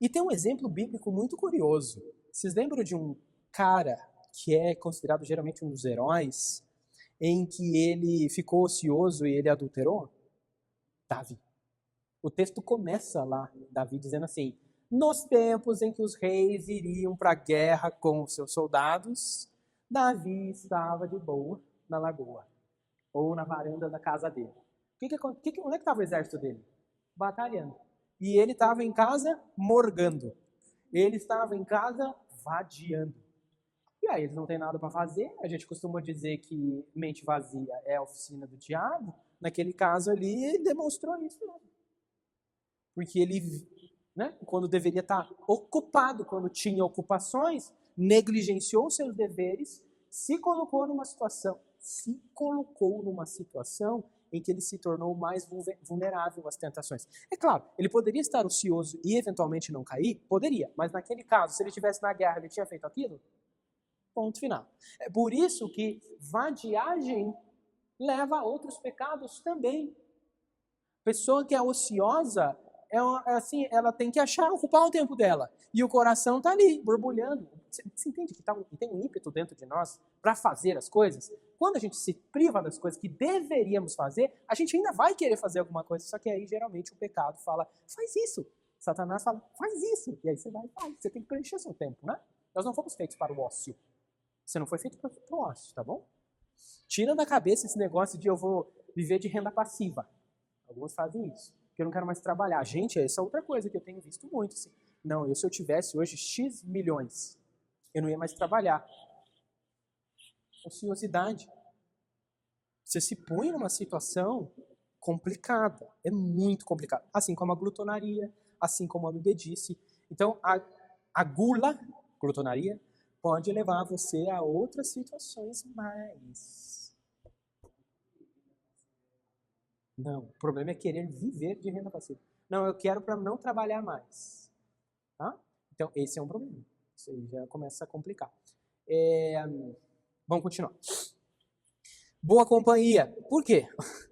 E tem um exemplo bíblico muito curioso. Vocês lembram de um cara que é considerado geralmente um dos heróis, em que ele ficou ocioso e ele adulterou? Davi. O texto começa lá, Davi dizendo assim: nos tempos em que os reis iriam para a guerra com os seus soldados, Davi estava de boa na lagoa, ou na varanda da casa dele. Onde é que estava o exército dele? Batalhando. E ele estava em casa morgando. Ele estava em casa vadiando. E aí eles não têm nada para fazer. A gente costuma dizer que mente vazia é a oficina do diabo. Naquele caso ali, ele demonstrou isso mesmo. Porque ele, quando deveria estar ocupado, quando tinha ocupações, negligenciou seus deveres, se colocou numa situação em que ele se tornou mais vulnerável às tentações. É claro, ele poderia estar ocioso e eventualmente não cair? Poderia, mas naquele caso, se ele estivesse na guerra, ele tinha feito aquilo? Ponto final. É por isso que vadiagem leva a outros pecados também. Pessoa que é ociosa, ela tem que ocupar o tempo dela. E o coração está ali, borbulhando. Você entende que tem um ímpeto dentro de nós para fazer as coisas? Quando a gente se priva das coisas que deveríamos fazer, a gente ainda vai querer fazer alguma coisa, só que aí geralmente o pecado fala, faz isso. Satanás fala, faz isso. E aí você vai e faz. Você tem que preencher seu tempo, né? Nós não fomos feitos para o ócio. Você não foi feito para o ócio, tá bom? Tira da cabeça esse negócio de eu vou viver de renda passiva. Alguns fazem isso, porque eu não quero mais trabalhar. Gente, essa é outra coisa que eu tenho visto muito. Assim. Não, se eu tivesse hoje X milhões, eu não ia mais trabalhar. Ociosidade. Você se põe numa situação complicada. É muito complicado. Assim como a glutonaria, assim como a bebedice. Então, a glutonaria, pode levar você a outras situações mais. Não, o problema é querer viver de renda passiva. Não, eu quero para não trabalhar mais. Tá? Então, esse é um problema. Isso aí já começa a complicar. Vamos continuar. Boa companhia. Por quê?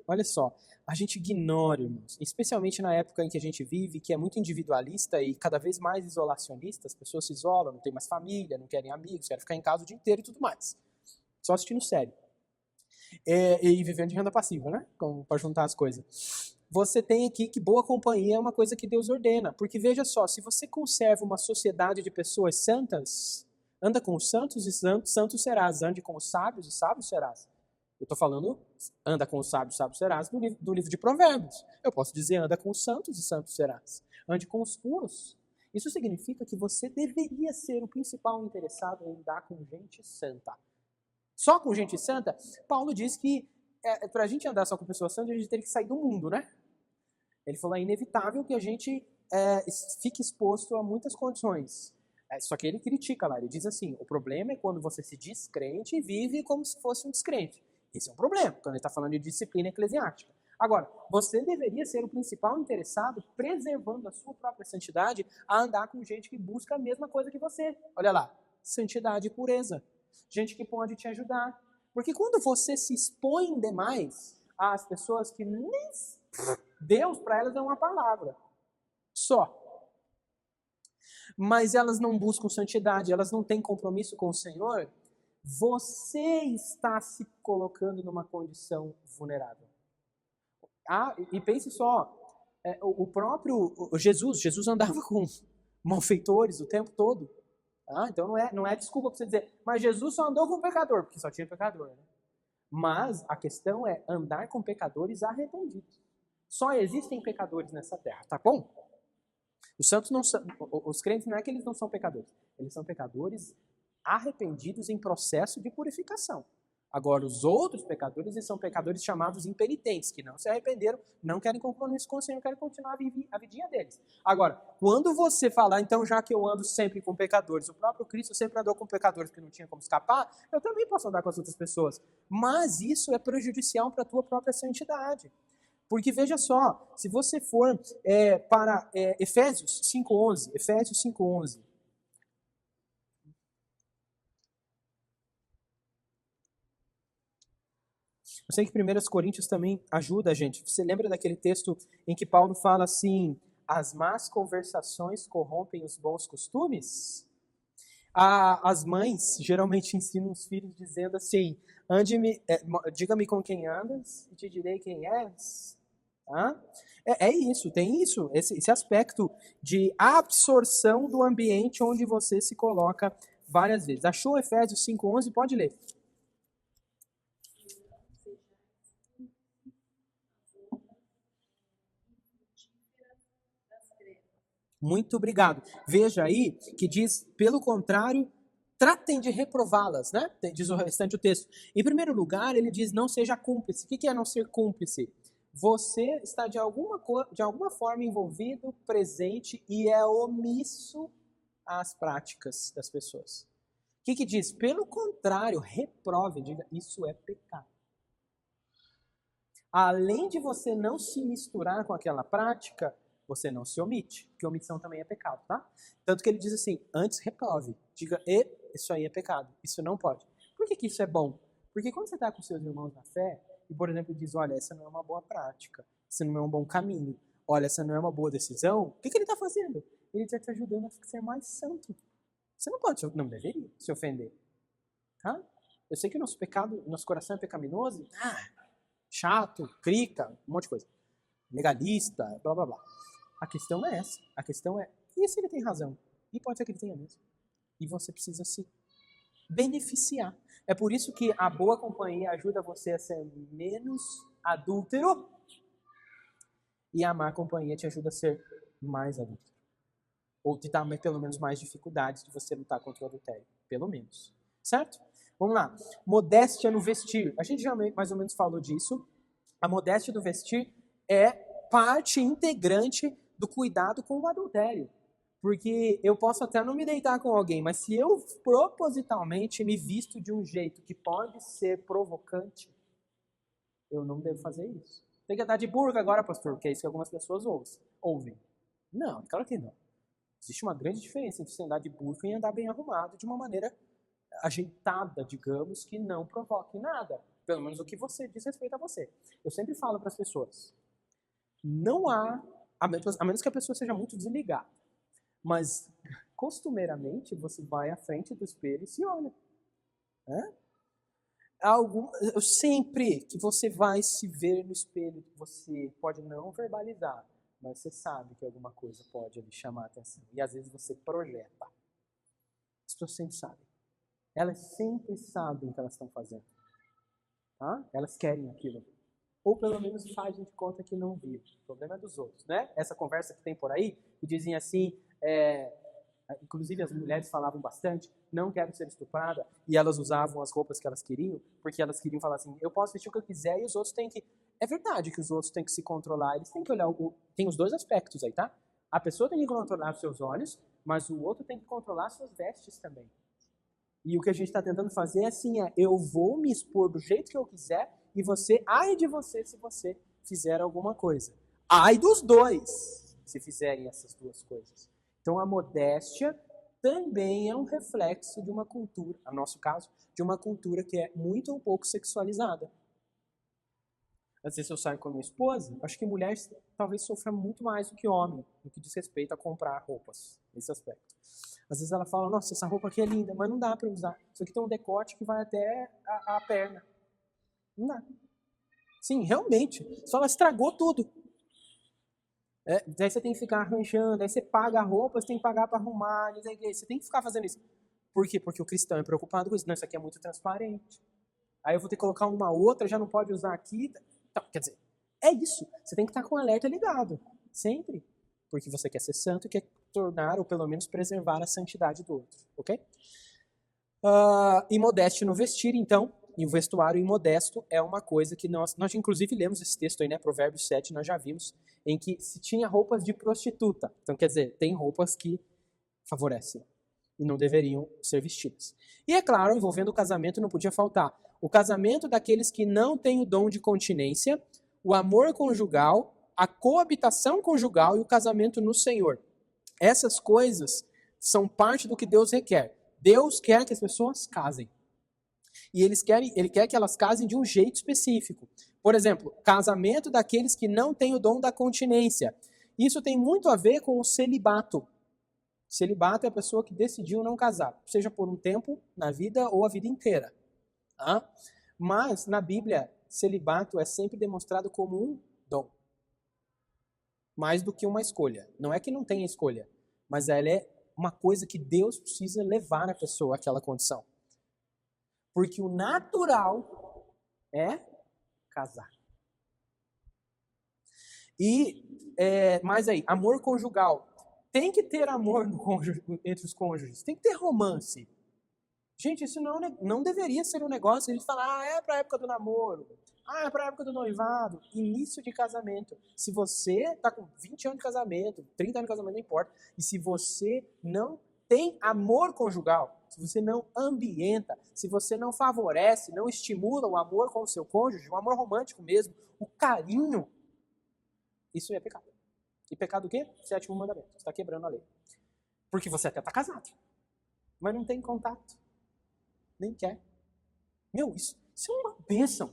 Olha só, a gente ignora, irmãos, especialmente na época em que a gente vive, que é muito individualista e cada vez mais isolacionista, as pessoas se isolam, não tem mais família, não querem amigos, querem ficar em casa o dia inteiro e tudo mais. Só assistindo série. E vivendo de renda passiva, né? Para juntar as coisas. Você tem aqui que boa companhia é uma coisa que Deus ordena. Porque veja só, se você conserva uma sociedade de pessoas santas, anda com os santos e santos serás. Ande com os sábios e sábios serás. Eu estou falando, anda com os sábios, sábios serás, do livro de Provérbios. Eu posso dizer, anda com os santos e santos serás. Ande com os puros. Isso significa que você deveria ser o principal interessado em andar com gente santa. Só com gente santa, Paulo diz que para a gente andar só com pessoas santas, a gente teria que sair do mundo, né? Ele falou, é inevitável que a gente fique exposto a muitas condições. Só que ele critica lá, ele diz assim, o problema é quando você se diz crente e vive como se fosse um descrente. Esse é um problema, quando ele está falando de disciplina eclesiástica. Agora, você deveria ser o principal interessado, preservando a sua própria santidade, a andar com gente que busca a mesma coisa que você. Olha lá, santidade e pureza. Gente que pode te ajudar. Porque quando você se expõe demais às pessoas que nem Deus para elas é uma palavra só. Mas elas não buscam santidade, elas não têm compromisso com o Senhor, você está se colocando numa condição vulnerável. E pense só, o próprio Jesus andava com malfeitores o tempo todo. Então não é desculpa para você dizer, mas Jesus só andou com pecador, porque só tinha pecador. Né? Mas a questão é andar com pecadores arrependidos. Só existem pecadores nessa terra, tá bom? Os santos não são, os crentes não é que eles não são pecadores, eles são pecadores arrependidos em processo de purificação. Agora, os outros pecadores, eles são pecadores chamados impenitentes, que não se arrependeram, não querem compromisso com o Senhor, querem continuar a vidinha deles. Agora, quando você falar, então já que eu ando sempre com pecadores, o próprio Cristo sempre andou com pecadores que não tinha como escapar, eu também posso andar com as outras pessoas. Mas isso é prejudicial para a tua própria santidade. Porque veja só, se você for para Efésios 5:11, Eu sei que 1 Coríntios também ajuda a gente. Você lembra daquele texto em que Paulo fala assim, as más conversações corrompem os bons costumes? As mães geralmente ensinam os filhos dizendo assim, diga-me com quem andas e te direi quem és. Tá? É isso, tem isso, esse aspecto de absorção do ambiente onde você se coloca várias vezes. Achou Efésios 5:11? Pode ler. Muito obrigado. Veja aí que diz, pelo contrário, tratem de reprová-las, né? Diz o restante do texto. Em primeiro lugar, ele diz, não seja cúmplice. O que é não ser cúmplice? Você está de alguma forma envolvido, presente e é omisso às práticas das pessoas. O que diz? Pelo contrário, reprove, diga, isso é pecado. Além de você não se misturar com aquela prática, você não se omite, porque omissão também é pecado, tá? Tanto que ele diz assim, antes reprove, diga, isso aí é pecado, isso não pode. Por que isso é bom? Porque quando você está com seus irmãos na fé, e por exemplo diz, olha, essa não é uma boa prática, esse não é um bom caminho, olha, essa não é uma boa decisão, o que ele está fazendo? Ele está te ajudando a ser mais santo. Você não deveria se ofender, tá? Eu sei que o nosso pecado, nosso coração é pecaminoso, chato, crica, um monte de coisa. Legalista, blá blá blá. A questão não é essa. A questão é, e se ele tem razão? E pode ser que ele tenha mesmo. E você precisa se beneficiar. É por isso que a boa companhia ajuda você a ser menos adúltero e a má companhia te ajuda a ser mais adúltero. Ou te dá pelo menos mais dificuldades de você lutar contra o adultério. Pelo menos. Certo? Vamos lá. Modéstia no vestir. A gente já mais ou menos falou disso. A modéstia do vestir é parte integrante do cuidado com o adultério. Porque eu posso até não me deitar com alguém, mas se eu propositalmente me visto de um jeito que pode ser provocante, eu não devo fazer isso. Tem que andar de burca agora, pastor, porque é isso que algumas pessoas ouvem. Não, claro que não. Existe uma grande diferença entre você andar de burca e andar bem arrumado de uma maneira ajeitada, digamos, que não provoque nada. Pelo menos o que você diz respeito a você. Eu sempre falo para as pessoas, não há, a menos que a pessoa seja muito desligada, mas costumeiramente você vai à frente do espelho e se olha. Sempre que você vai se ver no espelho, você pode não verbalizar, mas você sabe que alguma coisa pode lhe chamar a atenção. E às vezes você projeta. As pessoas sempre sabem. Elas sempre sabem o que elas estão fazendo. Tá? Elas querem aquilo. Ou pelo menos fazem de conta que não viram. O problema é dos outros, né? Essa conversa que tem por aí, que dizem assim, inclusive as mulheres falavam bastante, não quero ser estuprada, e elas usavam as roupas que elas queriam, porque elas queriam falar assim, eu posso vestir o que eu quiser e os outros têm que... É verdade que os outros têm que se controlar, eles têm que olhar... Tem os dois aspectos aí, tá? A pessoa tem que controlar os seus olhos, mas o outro tem que controlar suas vestes também. E o que a gente está tentando fazer é assim, eu vou me expor do jeito que eu quiser e ai de você se você fizer alguma coisa. Ai dos dois se fizerem essas duas coisas. Então a modéstia também é um reflexo de uma cultura, no nosso caso, de uma cultura que é muito ou pouco sexualizada. Às vezes eu saio com a minha esposa, acho que mulheres talvez sofram muito mais do que homem, no que diz respeito a comprar roupas, nesse aspecto. Às vezes ela fala, nossa, essa roupa aqui é linda, mas não dá para usar. Isso aqui tem um decote que vai até a perna. Não dá. Sim, realmente. Só ela estragou tudo. Daí você tem que ficar arranjando, aí você paga a roupa, você tem que pagar para arrumar, você tem que ficar fazendo isso. Por quê? Porque o cristão é preocupado com isso. Não, isso aqui é muito transparente. Aí eu vou ter que colocar uma outra, já não pode usar aqui. Então, quer dizer, é isso. Você tem que estar com o alerta ligado. Sempre. Porque você quer ser santo e quer tornar, ou pelo menos preservar a santidade do outro. Ok? Imodéstia no vestir, então. E o vestuário imodesto é uma coisa que nós inclusive lemos esse texto aí, né? Provérbios 7, nós já vimos, em que se tinha roupas de prostituta. Então, quer dizer, tem roupas que favorecem e não deveriam ser vestidas. E é claro, envolvendo o casamento não podia faltar. O casamento daqueles que não têm o dom de continência, o amor conjugal, a coabitação conjugal e o casamento no Senhor. Essas coisas são parte do que Deus requer. Deus quer que as pessoas casem. E ele quer que elas casem de um jeito específico. Por exemplo, casamento daqueles que não têm o dom da continência. Isso tem muito a ver com o celibato. Celibato é a pessoa que decidiu não casar, seja por um tempo na vida ou a vida inteira. Tá? Mas, na Bíblia, celibato é sempre demonstrado como um dom. Mais do que uma escolha. Não é que não tenha escolha, mas ela é uma coisa que Deus precisa levar a pessoa àquela condição. Porque o natural é casar. Mas aí, amor conjugal. Tem que ter amor entre os cônjuges. Tem que ter romance. Gente, isso não deveria ser um negócio que a gente fala, é para a época do namoro, é para a época do noivado, início de casamento. Se você está com 20 anos de casamento, 30 anos de casamento, não importa, e se você não tem amor conjugal, se você não ambienta, se você não favorece, não estimula o amor com o seu cônjuge, o amor romântico mesmo, o carinho, isso é pecado. E pecado o quê? 7º mandamento. Você está quebrando a lei. Porque você até está casado, mas não tem contato. Nem quer. Meu, isso é uma bênção.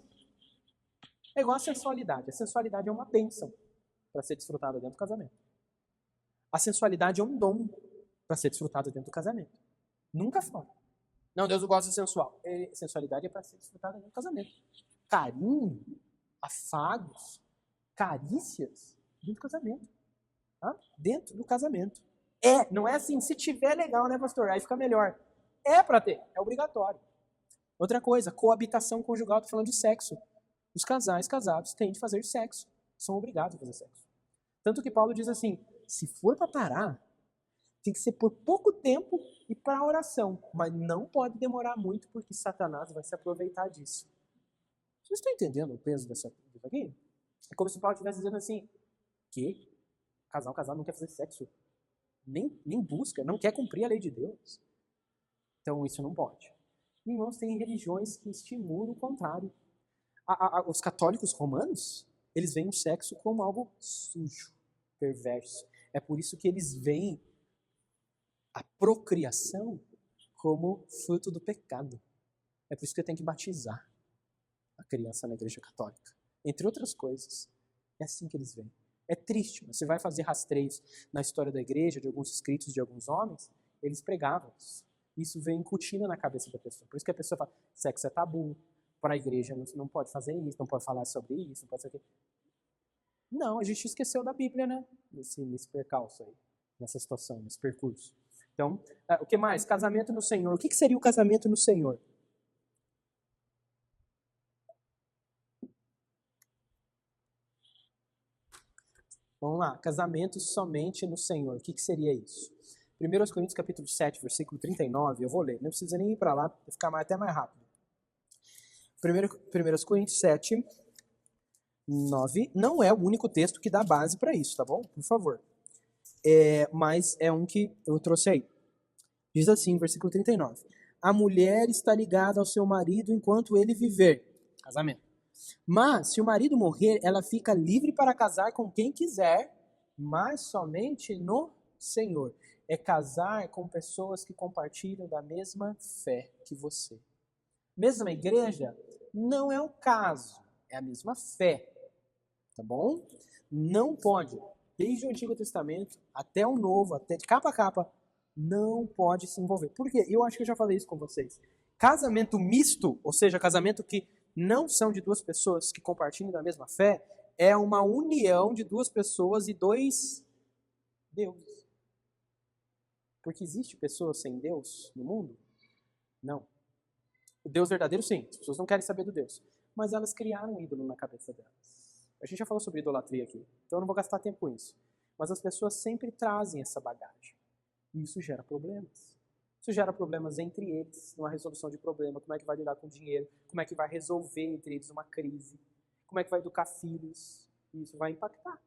É igual a sensualidade. A sensualidade é uma bênção para ser desfrutada dentro do casamento. A sensualidade é um dom para ser desfrutada dentro do casamento. Nunca fora. Não, Deus não gosta de sensual. Sensualidade é para ser desfrutada dentro do casamento. Carinho, afagos, carícias dentro do casamento. Tá? Dentro do casamento. Não é assim, se tiver legal, né, pastor? Aí fica melhor. É para ter, é obrigatório. Outra coisa, coabitação conjugal, estou falando de sexo. Os casais casados têm de fazer sexo, são obrigados a fazer sexo. Tanto que Paulo diz assim, se for para parar, tem que ser por pouco tempo e para oração, mas não pode demorar muito porque Satanás vai se aproveitar disso. Vocês estão entendendo o peso disso aqui? É como se Paulo estivesse dizendo assim, que casado não quer fazer sexo, nem busca, não quer cumprir a lei de Deus. Então isso não pode. Irmãos, tem religiões que estimulam o contrário. Os católicos romanos, eles veem o sexo como algo sujo, perverso. É por isso que eles veem a procriação como fruto do pecado. É por isso que tem que batizar a criança na igreja católica. Entre outras coisas. É assim que eles veem. É triste, mas você vai fazer rastreios na história da igreja, de alguns escritos de alguns homens, eles pregavam isso. Isso vem incutindo na cabeça da pessoa. Por isso que a pessoa fala, sexo é tabu, para a igreja não pode fazer isso, não pode falar sobre isso, não pode fazer aquilo. Não, a gente esqueceu da Bíblia, né? Nesse percalço aí, nessa situação, nesse percurso. Então, o que mais? Casamento no Senhor. O que seria o casamento no Senhor? Vamos lá, casamento somente no Senhor. O que seria isso? 1 Coríntios capítulo 7, versículo 39, eu vou ler, não precisa nem ir para lá, para ficar até mais rápido. 1 Coríntios 7, 9, não é o único texto que dá base para isso, tá bom? Por favor. Mas é um que eu trouxe aí. Diz assim, versículo 39. A mulher está ligada ao seu marido enquanto ele viver. Casamento. Mas, se o marido morrer, ela fica livre para casar com quem quiser, mas somente no Senhor. É casar com pessoas que compartilham da mesma fé que você. Mesma igreja? Não é o caso. É a mesma fé. Tá bom? Não pode, desde o Antigo Testamento até o Novo, até de capa a capa, não pode se envolver. Por quê? Eu acho que eu já falei isso com vocês. Casamento misto, ou seja, casamento que não são de duas pessoas que compartilham da mesma fé, é uma união de duas pessoas e dois deuses. Porque existe pessoas sem Deus no mundo? Não. O Deus verdadeiro, sim. As pessoas não querem saber do Deus. Mas elas criaram um ídolo na cabeça delas. A gente já falou sobre idolatria aqui, então eu não vou gastar tempo com isso. Mas as pessoas sempre trazem essa bagagem. E isso gera problemas. Isso gera problemas entre eles, numa resolução de problema. Como é que vai lidar com o dinheiro? Como é que vai resolver entre eles uma crise? Como é que vai educar filhos? E isso vai impactar.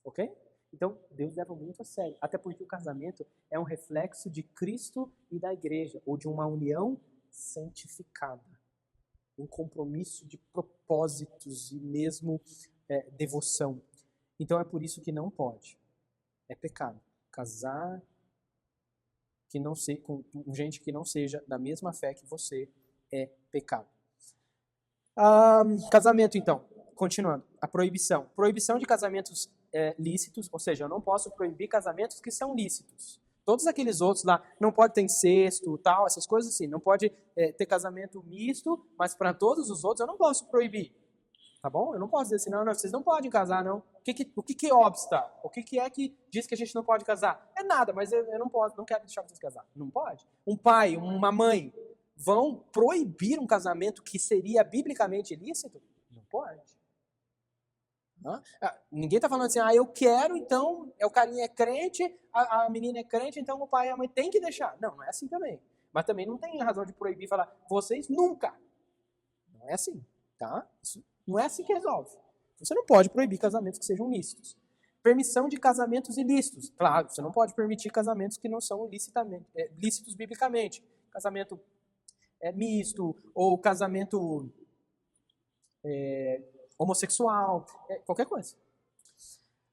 Ok? Então, Deus leva muito a sério. Até porque o casamento é um reflexo de Cristo e da igreja, ou de uma união santificada. Um compromisso de propósitos e mesmo devoção. Então, é por isso que não pode. É pecado. Casar com gente que não seja da mesma fé que você é pecado. Casamento, então. Continuando. A proibição. Proibição de casamentos lícitos, ou seja, eu não posso proibir casamentos que são lícitos. Todos aqueles outros lá, não pode ter incesto, tal, essas coisas assim. Não pode ter casamento misto, mas para todos os outros eu não posso proibir. Tá bom? Eu não posso dizer assim, não, vocês não podem casar, não. O que obsta? O que é que diz que a gente não pode casar? É nada, mas eu não posso, não quero deixar vocês casar. Não pode. Um pai, uma mãe vão proibir um casamento que seria biblicamente ilícito? Não pode. Ninguém está falando assim, eu quero, então, o carinha é crente, a menina é crente, então o pai e a mãe têm que deixar. Não, não é assim também. Mas também não tem razão de proibir e falar, vocês nunca. Não é assim, tá? Isso não é assim que resolve. Você não pode proibir casamentos que sejam lícitos. Permissão de casamentos ilícitos. Claro, você não pode permitir casamentos que não são lícitos biblicamente. Casamento misto, ou casamento homossexual, qualquer coisa.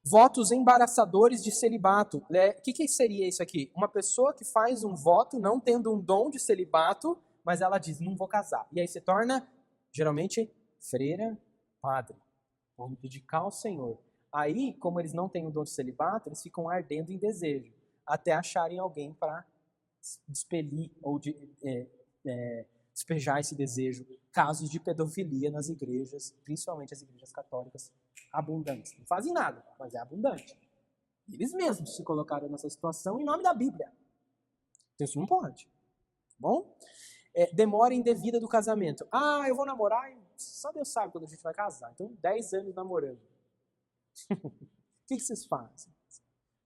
Votos embaraçadores de celibato. O que seria isso aqui? Uma pessoa que faz um voto não tendo um dom de celibato, mas ela diz, não vou casar. E aí se torna, geralmente, freira, padre. Vamos dedicar ao Senhor. Aí, como eles não têm o dom de celibato, eles ficam ardendo em desejo, até acharem alguém para despelir ou despejar esse desejo. Casos de pedofilia nas igrejas, principalmente as igrejas católicas, abundantes. Não fazem nada, mas é abundante. Eles mesmos se colocaram nessa situação em nome da Bíblia. Então isso não pode. Bom? Demora indevida do casamento. Eu vou namorar, só Deus sabe quando a gente vai casar. Então, 10 anos namorando. O que vocês fazem?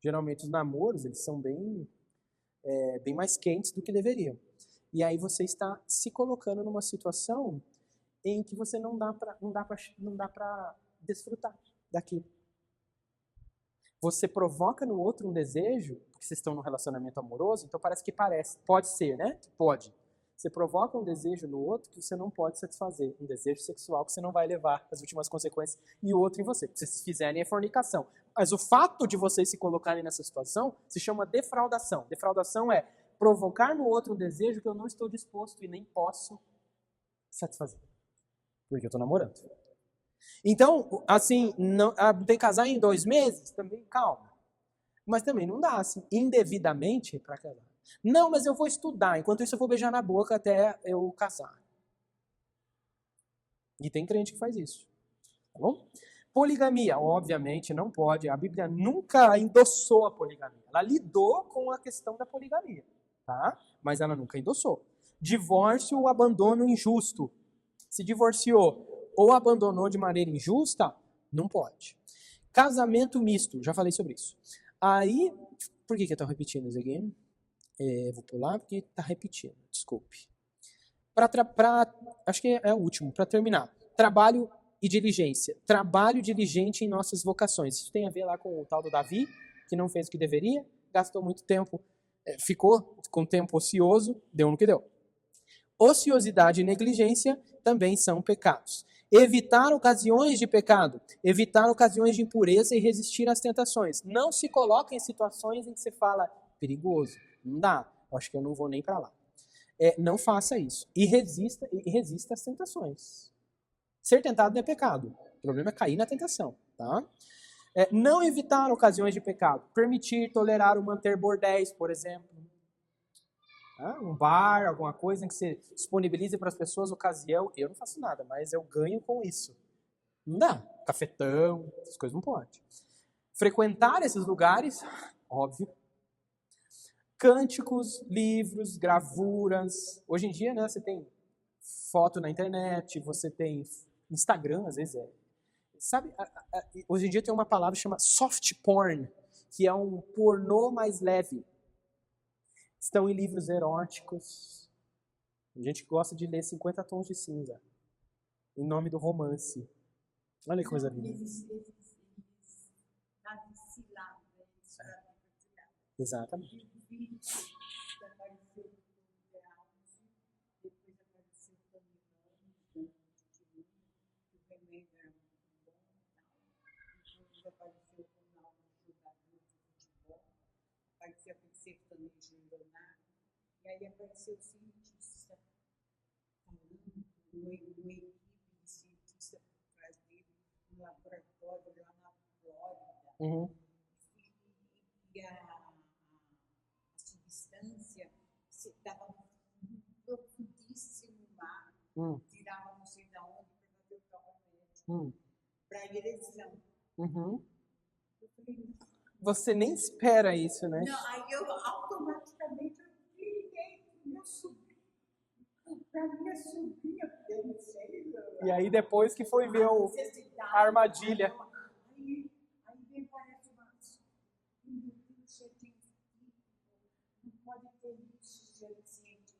Geralmente os namoros, eles são bem mais quentes do que deveriam. E aí você está se colocando numa situação em que você não dá para desfrutar daquilo. Você provoca no outro um desejo, porque vocês estão num relacionamento amoroso, então pode ser, né? Pode. Você provoca um desejo no outro que você não pode satisfazer, um desejo sexual que você não vai levar as últimas consequências, e o outro em você. Se vocês fizerem é fornicação. Mas o fato de vocês se colocarem nessa situação se chama defraudação. Defraudação é provocar no outro um desejo que eu não estou disposto e nem posso satisfazer. Porque eu estou namorando. Então, assim, tem que casar em 2 meses? Também, calma. Mas também não dá, assim, indevidamente para casar. Não, mas eu vou estudar, enquanto isso eu vou beijar na boca até eu casar. E tem crente que faz isso. Tá bom? Poligamia, obviamente, não pode. A Bíblia nunca endossou a poligamia. Ela lidou com a questão da poligamia, tá? Mas ela nunca endossou. Divórcio ou abandono injusto. Se divorciou ou abandonou de maneira injusta, não pode. Casamento misto, já falei sobre isso. Aí, por que eu estou repetindo isso aqui? Vou pular porque está repetindo, desculpe. Acho que é o último, para terminar. Trabalho e diligência. Trabalho diligente em nossas vocações. Isso tem a ver lá com o tal do Davi, que não fez o que deveria, gastou muito tempo, ficou com tempo ocioso, deu no que deu. Ociosidade e negligência também são pecados. Evitar ocasiões de pecado, evitar ocasiões de impureza e resistir às tentações. Não se coloca em situações em que você fala, perigoso, não dá, acho que eu não vou nem para lá. Não faça isso. E resista às tentações. Ser tentado não é pecado. O problema é cair na tentação. Tá? Não evitar ocasiões de pecado. Permitir, tolerar ou manter bordéis, por exemplo. Um bar, alguma coisa em que você disponibilize para as pessoas ocasião. Eu não faço nada, mas eu ganho com isso. Não dá. Cafetão, essas coisas não pode. Frequentar esses lugares, óbvio. Cânticos, livros, gravuras. Hoje em dia, né, você tem foto na internet, você tem Instagram, às vezes Sabe, hoje em dia tem uma palavra que chama soft porn, que é um pornô mais leve. Estão em livros eróticos. A gente gosta de ler 50 tons de cinza, em nome do romance. Olha que coisa linda. Exatamente. Apareceu aquele sertanejo milionário, e aí apareceu o cientista, equipe de cientista por trás dele, no laboratório lá na Flórida. Uhum. E a substância estava no profundíssimo mar, tirava não sei de onde para fazer o tratamento, para ereção. Uhum. Eu falei, Você nem espera isso, né? não, aí eu automaticamente liguei para meu sobrinho, para minha sobrinha, porque eu não sei. E aí depois que foi ver a armadilha. Aí vem parece não pode ter isso, científico.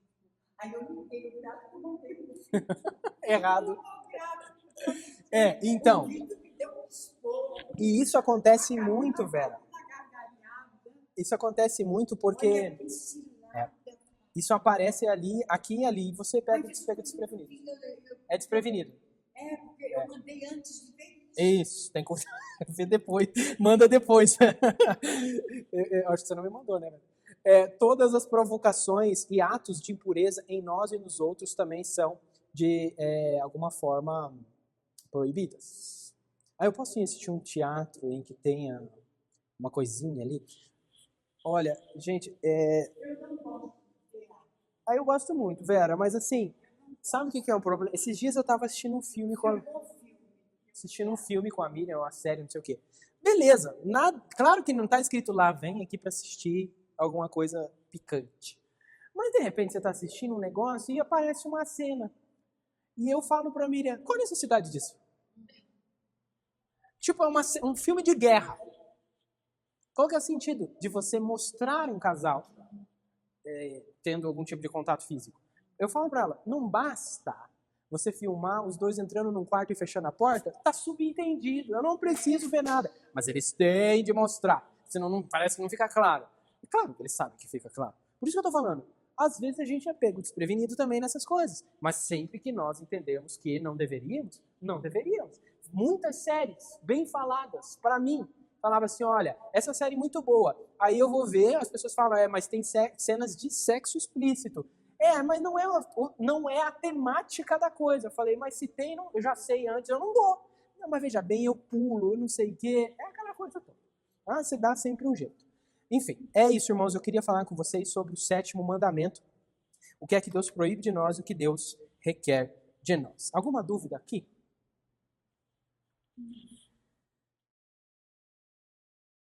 Aí eu liguei o braço e mandei para o filho. Errado. Então. E isso acontece muito, Vera. Isso acontece muito porque isso aparece ali, aqui e ali, e você pega desprevenido. É desprevenido. Porque eu mandei antes de ver isso. Tem que ver depois. Manda depois. Eu acho que você não me mandou, né? Todas as provocações e atos de impureza em nós e nos outros também são, de alguma forma, proibidas. Aí eu posso ir assistir um teatro em que tenha uma coisinha ali? Olha, gente, aí eu gosto muito, Vera, mas assim, sabe o que é o problema? Esses dias eu estava assistindo um filme com a Miriam, uma série, não sei o quê. Beleza, claro que não está escrito lá, vem aqui para assistir alguma coisa picante. Mas de repente você está assistindo um negócio e aparece uma cena. E eu falo para a Miriam, qual a necessidade disso? Tipo, é um filme de guerra. Qual que é o sentido de você mostrar um casal tendo algum tipo de contato físico? Eu falo para ela, não basta você filmar os dois entrando num quarto e fechando a porta, tá subentendido, eu não preciso ver nada. Mas eles têm de mostrar, senão não, parece que não fica claro. E claro que eles sabem que fica claro. Por isso que eu tô falando, às vezes a gente é pego desprevenido também nessas coisas, mas sempre que nós entendemos que não deveríamos, não deveríamos. Muitas séries bem faladas, para mim, falava assim, olha, essa série é muito boa. Aí eu vou ver, as pessoas falam, mas tem cenas de sexo explícito. Mas não é a temática da coisa. Eu falei, mas se tem, eu já sei antes, eu não dou. Não, mas veja bem, eu pulo, eu não sei o quê. É aquela coisa toda. Você dá sempre um jeito. Enfim, é isso, irmãos. Eu queria falar com vocês sobre o 7º mandamento. O que é que Deus proíbe de nós e o que Deus requer de nós. Alguma dúvida aqui?